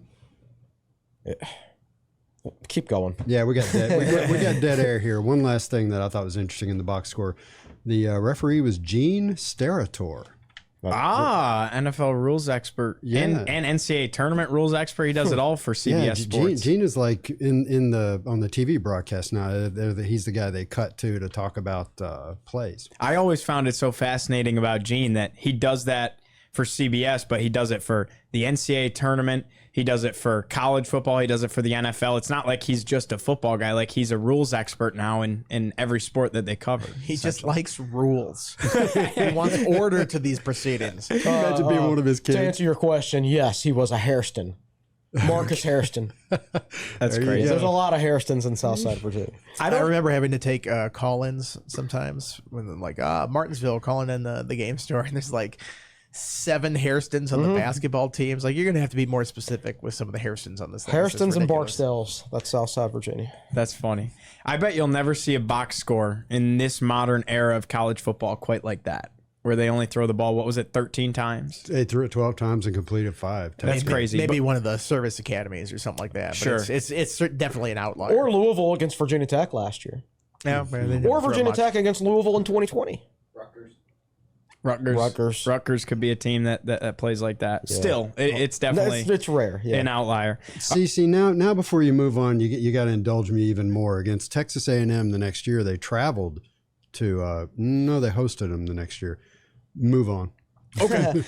[SPEAKER 3] Keep going.
[SPEAKER 4] Yeah, we got dead air here. One last thing that I thought was interesting in the box score. The referee was Gene Sterator.
[SPEAKER 1] NFL rules expert and NCAA tournament rules expert. He does it all for CBS Sports.
[SPEAKER 4] Gene is like on the TV broadcast now. He's the guy they cut to talk about plays.
[SPEAKER 1] I always found it so fascinating about Gene that he does that for CBS, but he does it for the NCAA tournament. He does it for college football. He does it for the NFL. It's not like he's just a football guy. Like he's a rules expert now in every sport that they cover.
[SPEAKER 2] He just likes rules. He wants order to these proceedings.
[SPEAKER 4] Imagine being one of his kids.
[SPEAKER 3] To answer your question, yes, he was a Hairston. Marcus Hairston.
[SPEAKER 1] That's crazy.
[SPEAKER 3] There's a lot of Hairstons in Southside Virginia.
[SPEAKER 2] I remember having to take call-ins sometimes when like Martinsville calling in the game store, and there's like 7 Hairstons on the basketball teams. Like, you're gonna have to be more specific with some of the Hairstons on this thing.
[SPEAKER 3] Hairstons and Barksdales. That's Southside Virginia.
[SPEAKER 1] That's funny. I bet you'll never see a box score in this modern era of college football quite like that, where they only throw the ball, what was it, 13 times?
[SPEAKER 4] They threw it 12 times and completed 5.
[SPEAKER 1] That's crazy.
[SPEAKER 2] Maybe one of the service academies or something like that.
[SPEAKER 1] Sure.
[SPEAKER 2] But it's definitely an outlier.
[SPEAKER 3] Or Louisville against Virginia Tech last year.
[SPEAKER 2] Yeah,
[SPEAKER 3] Or Virginia Tech against Louisville in 2020.
[SPEAKER 1] Rutgers could be a team that plays like that. Yeah. Still, it's definitely
[SPEAKER 3] it's rare. Yeah.
[SPEAKER 1] An outlier.
[SPEAKER 4] See now before you move on, you got to indulge me even more. Against Texas A&M the next year, they traveled to they hosted them the next year. Move on.
[SPEAKER 1] Okay.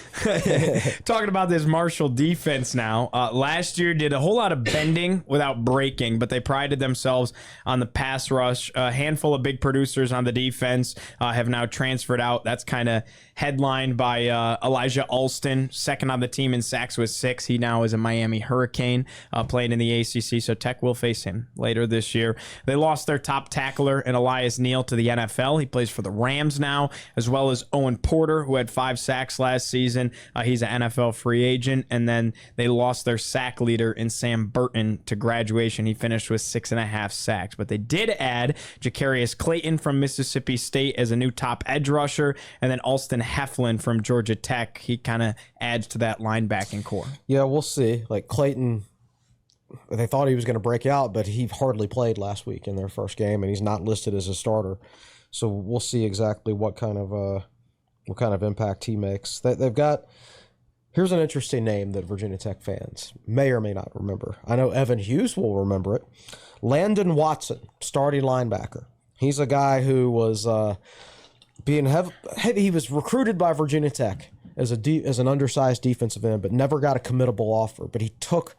[SPEAKER 1] Talking about this Marshall defense now. Last year did a whole lot of bending without breaking, but they prided themselves on the pass rush. A handful of big producers on the defense have now transferred out. That's kind of headlined by Elijah Alston, second on the team in sacks with 6. He now is a Miami Hurricane, playing in the ACC, so Tech will face him later this year. They lost their top tackler in Elias Neal to the NFL. He plays for the Rams now, as well as Owen Porter, who had 5 sacks last season. He's an NFL free agent. And then they lost their sack leader in Sam Burton to graduation. He finished with 6.5 sacks. But they did add Jacarius Clayton from Mississippi State as a new top edge rusher, and then Alston Heflin from Georgia Tech. He kind of adds to that linebacking core.
[SPEAKER 3] Yeah, we'll see. Like Clayton, they thought he was going to break out, but he hardly played last week in their first game, and he's not listed as a starter. So we'll see exactly what kind of impact he makes. They've got. Here's an interesting name that Virginia Tech fans may or may not remember. I know Evan Hughes will remember it. Landon Watson, starting linebacker. He's a guy who was he was recruited by Virginia Tech as an undersized defensive end, but never got a committable offer. But he took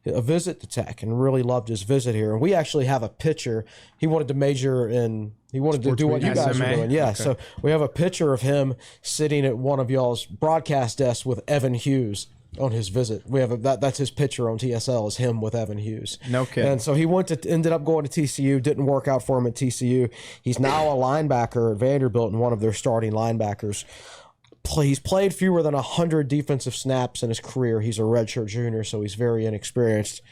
[SPEAKER 3] a visit to Tech and really loved his visit here. And we actually have a picture. He wanted to major in. He wanted to do what you guys are doing. Yeah, okay. So we have a picture of him sitting at one of y'all's broadcast desks with Evan Hughes on his visit. We have that's his picture on TSL, is him with Evan Hughes.
[SPEAKER 1] No kidding.
[SPEAKER 3] And so he ended up going to TCU. Didn't work out for him at TCU. He's now a linebacker at Vanderbilt and one of their starting linebackers. He's played fewer than 100 defensive snaps in his career. He's a redshirt junior, so he's very inexperienced.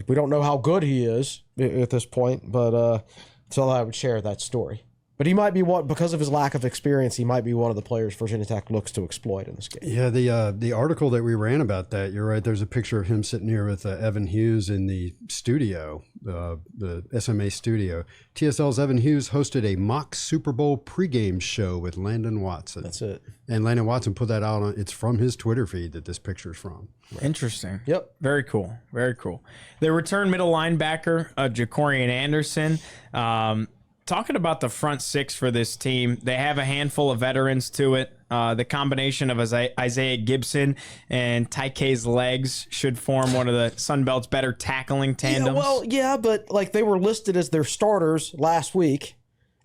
[SPEAKER 3] We don't know how good he is at this point, but so I would share that story. But he might be because of his lack of experience, he might be one of the players Virginia Tech looks to exploit in this game.
[SPEAKER 4] Yeah, the article that we ran about that, you're right, there's a picture of him sitting here with Evan Hughes in the studio, the SMA studio. TSL's Evan Hughes hosted a mock Super Bowl pregame show with Landon Watson.
[SPEAKER 3] That's it.
[SPEAKER 4] And Landon Watson put that out it's from his Twitter feed that this picture's from.
[SPEAKER 1] Right. Interesting.
[SPEAKER 3] Yep.
[SPEAKER 1] Very cool. Very cool. They return middle linebacker, Jacorian Anderson. Talking about the front 6 for this team, they have a handful of veterans to it. The combination of Isaiah Gibson and Tyke's legs should form one of the Sun Belt's better tackling tandems.
[SPEAKER 3] Yeah, but like they were listed as their starters last week,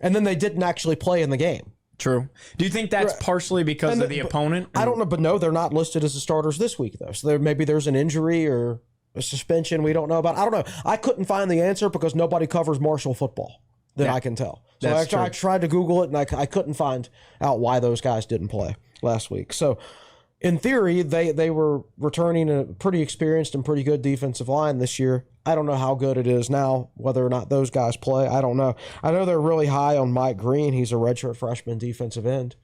[SPEAKER 3] And then they didn't actually play in the game.
[SPEAKER 1] True. Do you think that's partially because of the opponent?
[SPEAKER 3] I don't know, but no, they're not listed as the starters this week, though. So maybe there's an injury or a suspension we don't know about. I don't know. I couldn't find the answer because nobody covers Marshall football that I can tell. So I tried to Google it, and I couldn't find out why those guys didn't play last week. So in theory, they were returning a pretty experienced and pretty good defensive line this year. I don't know how good it is now, whether or not those guys play. I don't know. I know they're really high on Mike Green. He's a redshirt freshman defensive end.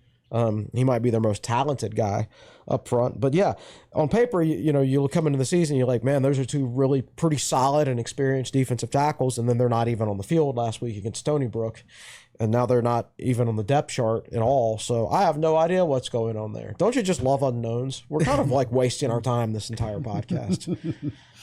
[SPEAKER 3] He might be their most talented guy up front. But yeah, on paper, you come into the season, you're like, man, those are two really pretty solid and experienced defensive tackles, and then they're not even on the field last week against Stony Brook, and now they're not even on the depth chart at all. So I have no idea what's going on there. Don't you just love unknowns? We're kind of like wasting our time this entire podcast.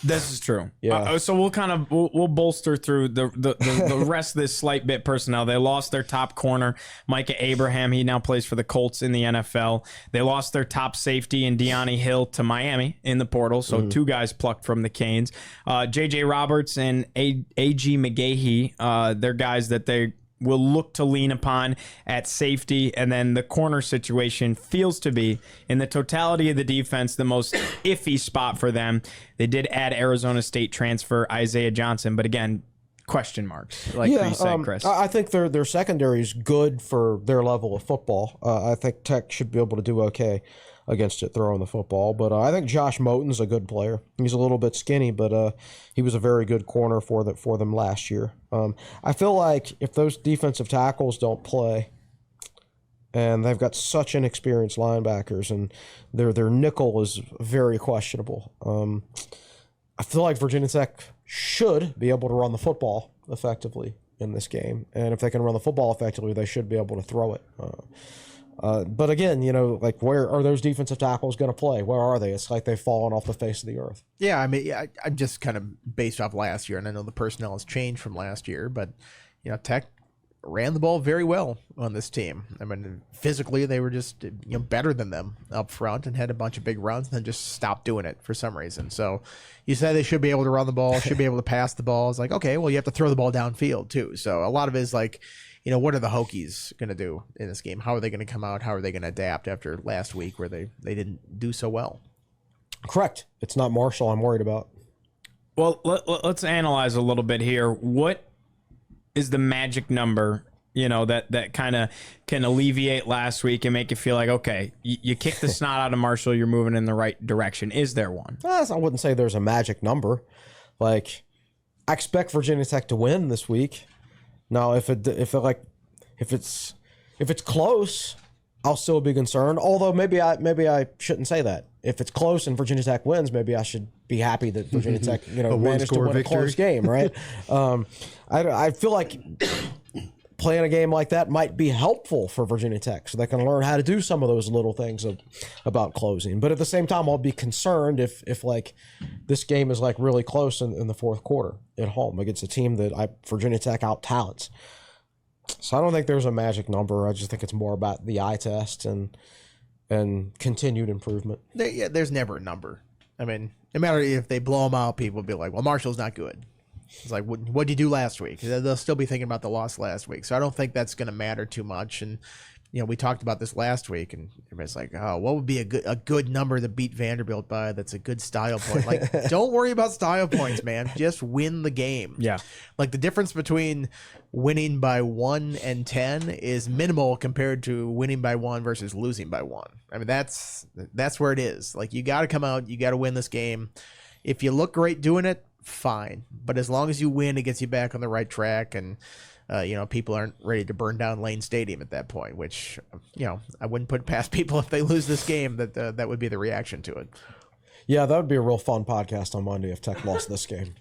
[SPEAKER 1] This is true.
[SPEAKER 3] Yeah.
[SPEAKER 1] So we'll bolster through the rest of this slight bit personnel. They lost their top corner, Micah Abraham. He now plays for the Colts in the NFL. They lost their top safety in Deani Hill to Miami in the portal. So two guys plucked from the Canes. J.J. Roberts and A.G. McGahee, they're guys that they will look to lean upon at safety. And then the corner situation feels to be, in the totality of the defense, the most iffy spot for them. They did add Arizona State transfer Isaiah Johnson, but again, question marks, like you said, Chris.
[SPEAKER 3] I think their secondary is good for their level of football. I think Tech should be able to do okay against it throwing the football. But I think Josh Moten's a good player. He's a little bit skinny, but he was a very good corner for them last year. I feel like if those defensive tackles don't play, and they've got such inexperienced linebackers, and their nickel is very questionable. I feel like Virginia Tech should be able to run the football effectively in this game. And if they can run the football effectively, they should be able to throw it. But again, like, where are those defensive tackles going to play? Where are they? It's like they've fallen off the face of the earth.
[SPEAKER 2] Yeah, I mean, I'm just kind of based off last year, and I know the personnel has changed from last year, but, Tech ran the ball very well on this team. I mean, physically, they were just, better than them up front and had a bunch of big runs and then just stopped doing it for some reason. So you say they should be able to run the ball, should be able to pass the ball. It's like, okay, well, you have to throw the ball downfield too. So a lot of it is like, what are the Hokies going to do in this game? How are they going to come out? How are they going to adapt after last week where they didn't do so well?
[SPEAKER 3] Correct. It's not Marshall I'm worried about.
[SPEAKER 1] Well, let's analyze a little bit here. What is the magic number, that kind of can alleviate last week and make it feel like, okay, you kick the snot out of Marshall, you're moving in the right direction? Is there one?
[SPEAKER 3] I wouldn't say there's a magic number. Like, I expect Virginia Tech to win this week. Now, if it's close, I'll still be concerned. Although maybe I shouldn't say that. If it's close and Virginia Tech wins, maybe I should be happy that Virginia Tech, managed to win a close game, right? I feel like playing a game like that might be helpful for Virginia Tech, so they can learn how to do some of those little things about closing. But at the same time, I'll be concerned if like this game is like really close in the fourth quarter at home against a team that Virginia Tech out talents. So I don't think there's a magic number. I just think it's more about the eye test and continued improvement.
[SPEAKER 2] There's never a number. I mean, no matter if they blow them out, people will be like, well, Marshall's not good. It's like, what did you do last week? They'll still be thinking about the loss last week. So I don't think that's going to matter too much. And, we talked about this last week, and everybody's like, oh, what would be a good number to beat Vanderbilt by that's a good style point? Like, don't worry about style points, man. Just win the game.
[SPEAKER 1] Yeah.
[SPEAKER 2] Like, the difference between winning by 1 and 10 is minimal compared to winning by 1 versus losing by 1. I mean, that's where it is. Like, you got to come out. You got to win this game. If you look great doing it, fine. But as long as you win, it gets you back on the right track, and people aren't ready to burn down Lane Stadium at that point, which, I wouldn't put past people if they lose this game, that would be the reaction to it.
[SPEAKER 3] Yeah, that would be a real fun podcast on Monday if Tech lost this game.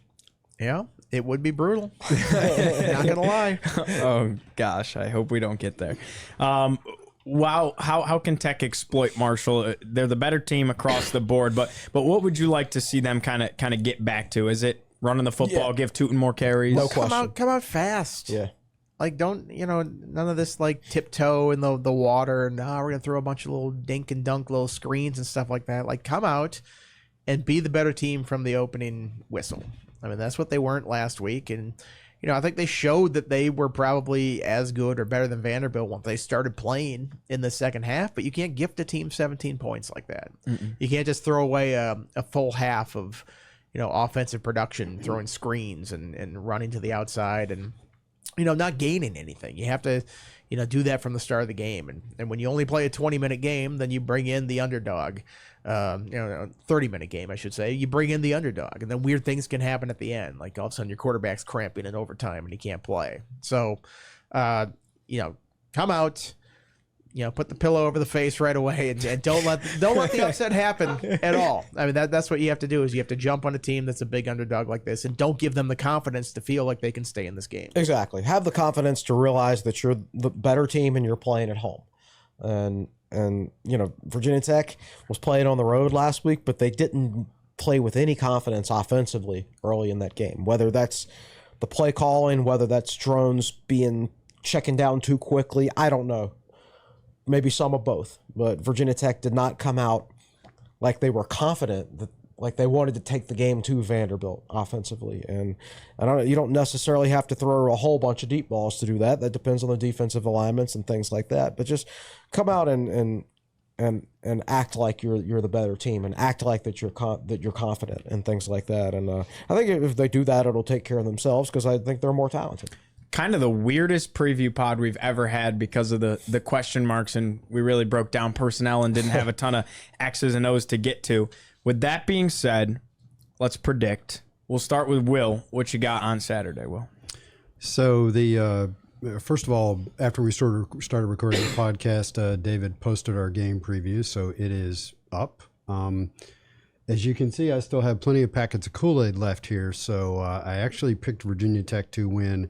[SPEAKER 2] Yeah, it would be brutal. Not going to lie.
[SPEAKER 1] Oh, gosh, I hope we don't get there. Wow, how can Tech exploit Marshall? They're the better team across the board, but what would you like to see them kind of get back to? Is it running the football, give Tootin more carries?
[SPEAKER 3] No question.
[SPEAKER 2] Come out fast.
[SPEAKER 3] Yeah.
[SPEAKER 2] Like, don't, none of this, like, tiptoe in the water, and we're going to throw a bunch of little dink and dunk little screens and stuff like that. Like, come out and be the better team from the opening whistle. I mean, that's what they weren't last week, and, I think they showed that they were probably as good or better than Vanderbilt once they started playing in the second half. But you can't gift a team 17 points like that. You can't just throw away a full half of, offensive production, throwing screens and running to the outside and, not gaining anything. You have to, do that from the start of the game. And when you only play a 20-minute game, then you bring in the underdog. 30-minute game, I should say. You bring in the underdog, and then weird things can happen at the end. Like all of a sudden your quarterback's cramping in overtime and he can't play. So, come out, put the pillow over the face right away and don't let the upset happen at all. I mean, that's what you have to do is you have to jump on a team that's a big underdog like this and don't give them the confidence to feel like they can stay in this game.
[SPEAKER 3] Exactly. Have the confidence to realize that you're the better team and you're playing at home. And Virginia Tech was playing on the road last week, but they didn't play with any confidence offensively early in that game. Whether that's the play calling, whether that's drones checking down too quickly, I don't know. Maybe some of both. But Virginia Tech did not come out like they were confident, like they wanted to take the game to Vanderbilt offensively. And you don't necessarily have to throw a whole bunch of deep balls to do that. That depends on the defensive alignments and things like that. But just come out and act like you're the better team and act like that you're confident and things like that. And I think if they do that, it'll take care of themselves because I think they're more talented.
[SPEAKER 1] Kind of the weirdest preview pod we've ever had because of the question marks, and we really broke down personnel and didn't have a ton of X's and O's to get to. With that being said, let's predict. We'll start with Will. What you got on Saturday, Will?
[SPEAKER 4] So first of all, after we started recording the podcast, David posted our game preview, so it is up. As you can see, I still have plenty of packets of Kool-Aid left here, so I actually picked Virginia Tech to win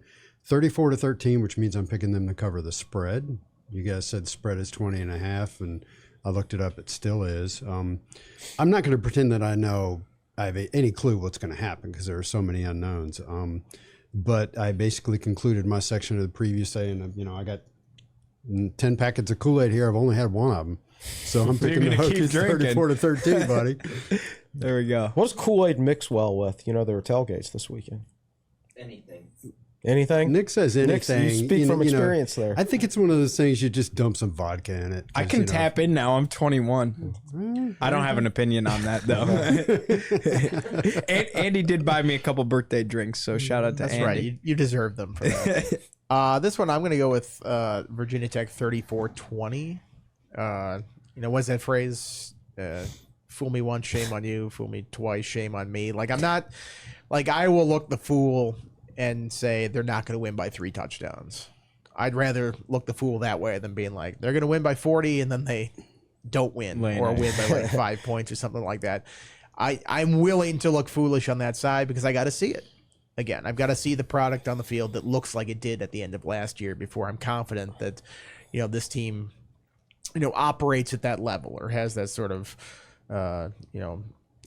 [SPEAKER 4] 34-13, which means I'm picking them to cover the spread. You guys said the spread is 20.5, and I looked it up. It still is. I'm not going to pretend that I have any clue what's going to happen because there are so many unknowns. But I basically concluded my section of the preview saying, I got 10 packets of Kool-Aid here. I've only had one of them. So I'm picking the Hokies 34-13, buddy.
[SPEAKER 1] There we go.
[SPEAKER 3] What does Kool-Aid mix well with? There were tailgates this weekend. Anything?
[SPEAKER 4] Nick says anything.
[SPEAKER 3] Nick, you speak from experience there.
[SPEAKER 4] I think it's one of those things you just dump some vodka in it.
[SPEAKER 1] I can tap in now. I'm 21. I don't have an opinion on that, though. Andy did buy me a couple birthday drinks, so shout out to Andy.
[SPEAKER 2] That's right. You deserve them for that. This one, I'm going to go with Virginia Tech 34-20. What's that phrase? Fool me once, shame on you. Fool me twice, shame on me. I will look the fool and say they're not going to win by 3 touchdowns. I'd rather look the fool that way than being like, they're going to win by 40 and then they don't win or win by 5 points or something like that. I'm willing to look foolish on that side because I got to see it. Again, I've got to see the product on the field that looks like it did at the end of last year before I'm confident that, this team, operates at that level or has that sort of,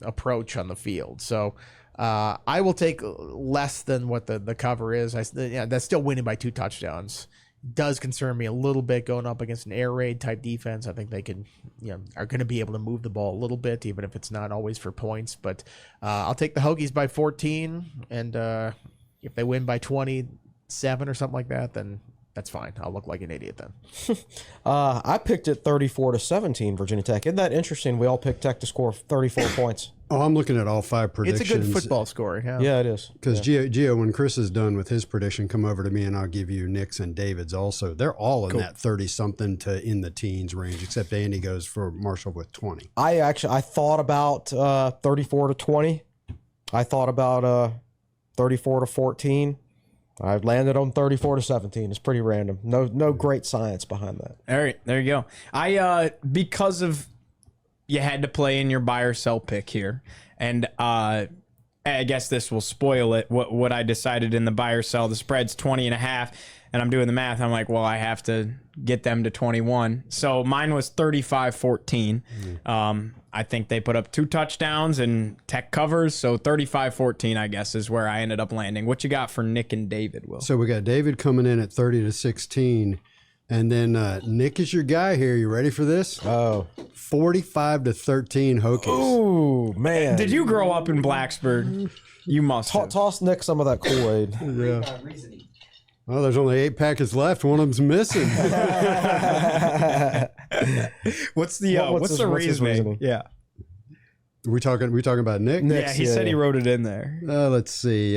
[SPEAKER 2] approach on the field. So, I will take less than what the cover is. That's still winning by 2 touchdowns. Does concern me a little bit going up against an air raid type defense. I think they can, are going to be able to move the ball a little bit, even if it's not always for points. But I'll take the Hokies by 14, and if they win by 27 or something like that, then that's fine. I'll look like an idiot then.
[SPEAKER 3] I picked it 34-17, Virginia Tech. Isn't that interesting? We all picked Tech to score 34 points.
[SPEAKER 4] Oh, I'm looking at all 5 predictions.
[SPEAKER 2] It's a good football score.
[SPEAKER 3] Yeah, it is.
[SPEAKER 4] Because Gio, when Chris is done with his prediction, come over to me and I'll give you Nick's and David's also. They're all in that 30-something to in the teens range, except Andy goes for Marshall with 20.
[SPEAKER 3] I thought about 34-20. I thought about 34-14. I landed on 34-17. It's pretty random. No great science behind that.
[SPEAKER 1] All right, there you go. Because of you had to play in your buy or sell pick here, and I guess this will spoil it. What I decided in the buy or sell, the spread's 20.5, and I'm doing the math. I'm like, well, I have to get them to 21. So mine was 35-14. I think they put up 2 touchdowns and Tech covers. So 35-14, I guess, is where I ended up landing. What you got for Nick and David, Will?
[SPEAKER 4] So we got David coming in at 30-16. And then Nick is your guy here. You ready for this?
[SPEAKER 3] Oh.
[SPEAKER 4] 45-13 Hokies.
[SPEAKER 3] Ooh, man.
[SPEAKER 1] Did you grow up in Blacksburg? You must have.
[SPEAKER 3] Toss Nick some of that Kool-Aid.
[SPEAKER 4] Yeah. Well, there's only 8 packets left. One of them's missing.
[SPEAKER 1] What's the reasoning? Yeah.
[SPEAKER 4] We talking about Nick?
[SPEAKER 1] Yeah, he said he wrote it in there.
[SPEAKER 4] Let's see.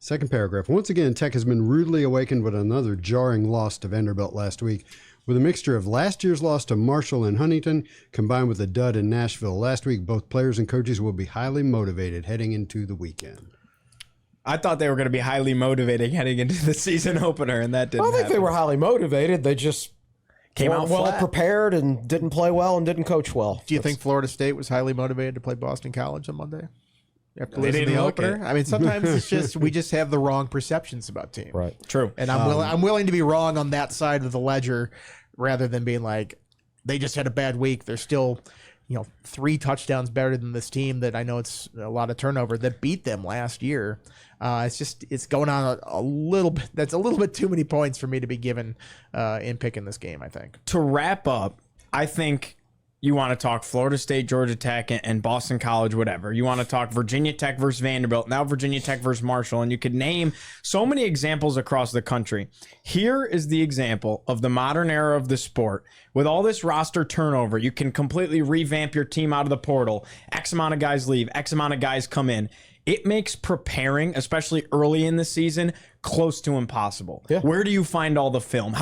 [SPEAKER 4] Second paragraph. Once again, Tech has been rudely awakened with another jarring loss to Vanderbilt last week. With a mixture of last year's loss to Marshall and Huntington combined with a dud in Nashville last week, both players and coaches will be highly motivated heading into the weekend.
[SPEAKER 1] I thought they were going to be highly motivated heading into the season opener, and that didn't
[SPEAKER 3] I think
[SPEAKER 1] happen.
[SPEAKER 3] they were highly motivated. They just
[SPEAKER 1] Came out
[SPEAKER 3] well
[SPEAKER 1] flat.
[SPEAKER 3] prepared and didn't play well and didn't coach well.
[SPEAKER 2] Do you think Florida State was highly motivated to play Boston College on Monday? After
[SPEAKER 1] They
[SPEAKER 2] losing
[SPEAKER 1] didn't
[SPEAKER 2] the
[SPEAKER 1] look
[SPEAKER 2] opener?
[SPEAKER 1] it.
[SPEAKER 2] I mean, sometimes it's just we just have the wrong perceptions about teams.
[SPEAKER 3] Right.
[SPEAKER 1] True.
[SPEAKER 2] And I'm willing to be wrong on that side of the ledger rather than being like, they just had a bad week. They're still, 3 touchdowns better than this team that I know it's a lot of turnover that beat them last year. It's going on a little bit. That's a little bit too many points for me to be given in picking this game, I think.
[SPEAKER 1] To wrap up, I think you want to talk Florida State, Georgia Tech, and Boston College, whatever. You want to talk Virginia Tech versus Vanderbilt, now Virginia Tech versus Marshall, and you could name so many examples across the country. Here is the example of the modern era of the sport. With all this roster turnover, you can completely revamp your team out of the portal. X amount of guys leave, X amount of guys come in. It makes preparing, especially early in the season, close to impossible.
[SPEAKER 3] Yeah.
[SPEAKER 1] Where do you find all the film?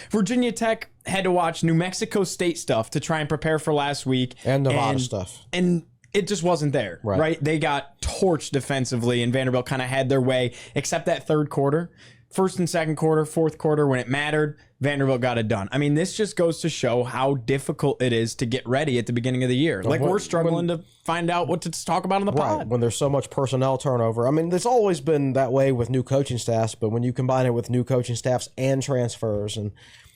[SPEAKER 1] Virginia Tech had to watch New Mexico State stuff to try and prepare for last week.
[SPEAKER 3] And Nevada stuff.
[SPEAKER 1] And it just wasn't there, right? They got torched defensively, and Vanderbilt kind of had their way, except that third quarter. First and second quarter, fourth quarter, when it mattered, Vanderbilt got it done. I mean, this just goes to show how difficult it is to get ready at the beginning of the year. We're struggling to find out what to talk about in the pod.
[SPEAKER 3] When there's so much personnel turnover. I mean, there's always been that way with new coaching staffs, but when you combine it with new coaching staffs and transfers, and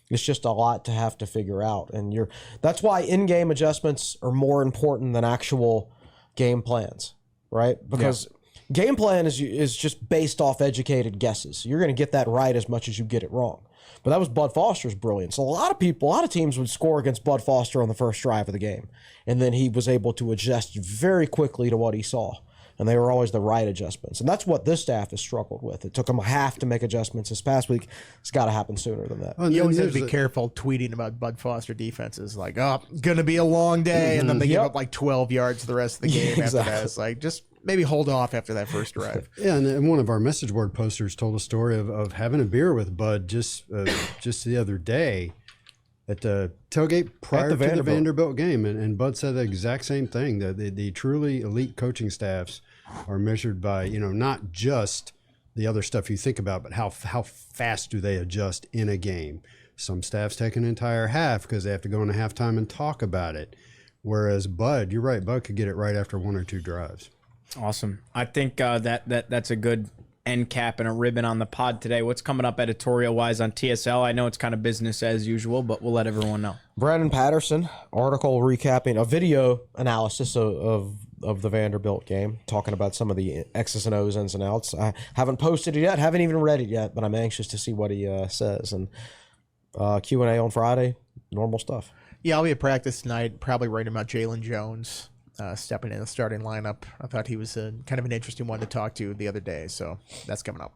[SPEAKER 3] it's just a lot to have to figure out. And that's why in-game adjustments are more important than actual game plans, right? Because game plan is just based off educated guesses. You're going to get that right as much as you get it wrong. But that was Bud Foster's brilliance. A lot of teams would score against Bud Foster on the first drive of the game. And then he was able to adjust very quickly to what he saw. And they were always the right adjustments. And that's what this staff has struggled with. It took them a half to make adjustments this past week. It's got to happen sooner than that.
[SPEAKER 2] You always have to be careful tweeting about Bud Foster defenses. Like, going to be a long day. And then they give up like 12 yards the rest of the game after that. It's like, just maybe hold off after that first drive.
[SPEAKER 4] Yeah, and one of our message board posters told a story of having a beer with Bud just the other day at the tailgate prior to the Vanderbilt game. And Bud said the exact same thing, that the truly elite coaching staffs are measured by, not just the other stuff you think about, but how fast do they adjust in a game. Some staffs take an entire half because they have to go into halftime and talk about it. Whereas Bud, you're right, Bud could get it right after 1 or 2 drives.
[SPEAKER 1] Awesome. I think that's a good end cap and a ribbon on the pod today. What's coming up editorial-wise on TSL? I know it's kind of business as usual, but we'll let everyone know.
[SPEAKER 3] Brandon Patterson, article recapping, a video analysis of the Vanderbilt game, talking about some of the X's and O's, ins and outs. I haven't posted it yet, haven't even read it yet, but I'm anxious to see what he says. And Q&A on Friday, normal stuff.
[SPEAKER 2] Yeah, I'll be at practice tonight, probably writing about Jalen Jones stepping in the starting lineup. I thought he was kind of an interesting one to talk to the other day, so that's coming up.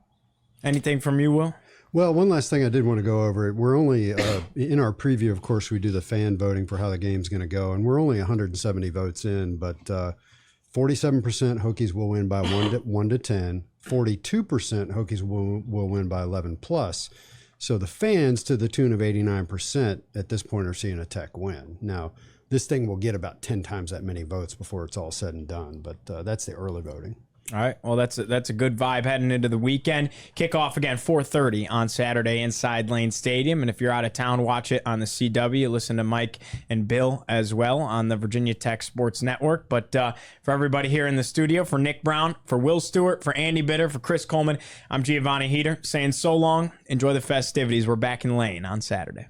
[SPEAKER 1] Anything from you, Will?
[SPEAKER 4] Well, one last thing I did want to go over. We're only, in our preview, of course, we do the fan voting for how the game's going to go, and we're only 170 votes in, but 47% Hokies will win by 1 to 10. 42% Hokies will win by 11 plus. So the fans, to the tune of 89% at this point, are seeing a Tech win. Now, this thing will get about 10 times that many votes before it's all said and done, but that's the early voting.
[SPEAKER 1] All right. Well, that's a good vibe heading into the weekend. Kickoff again 4:30 on Saturday inside Lane Stadium. And if you're out of town, watch it on the CW. Listen to Mike and Bill as well on the Virginia Tech Sports Network. But for everybody here in the studio, for Nick Brown, for Will Stewart, for Andy Bitter, for Chris Coleman, I'm Giovanni Heater saying so long. Enjoy the festivities. We're back in Lane on Saturday.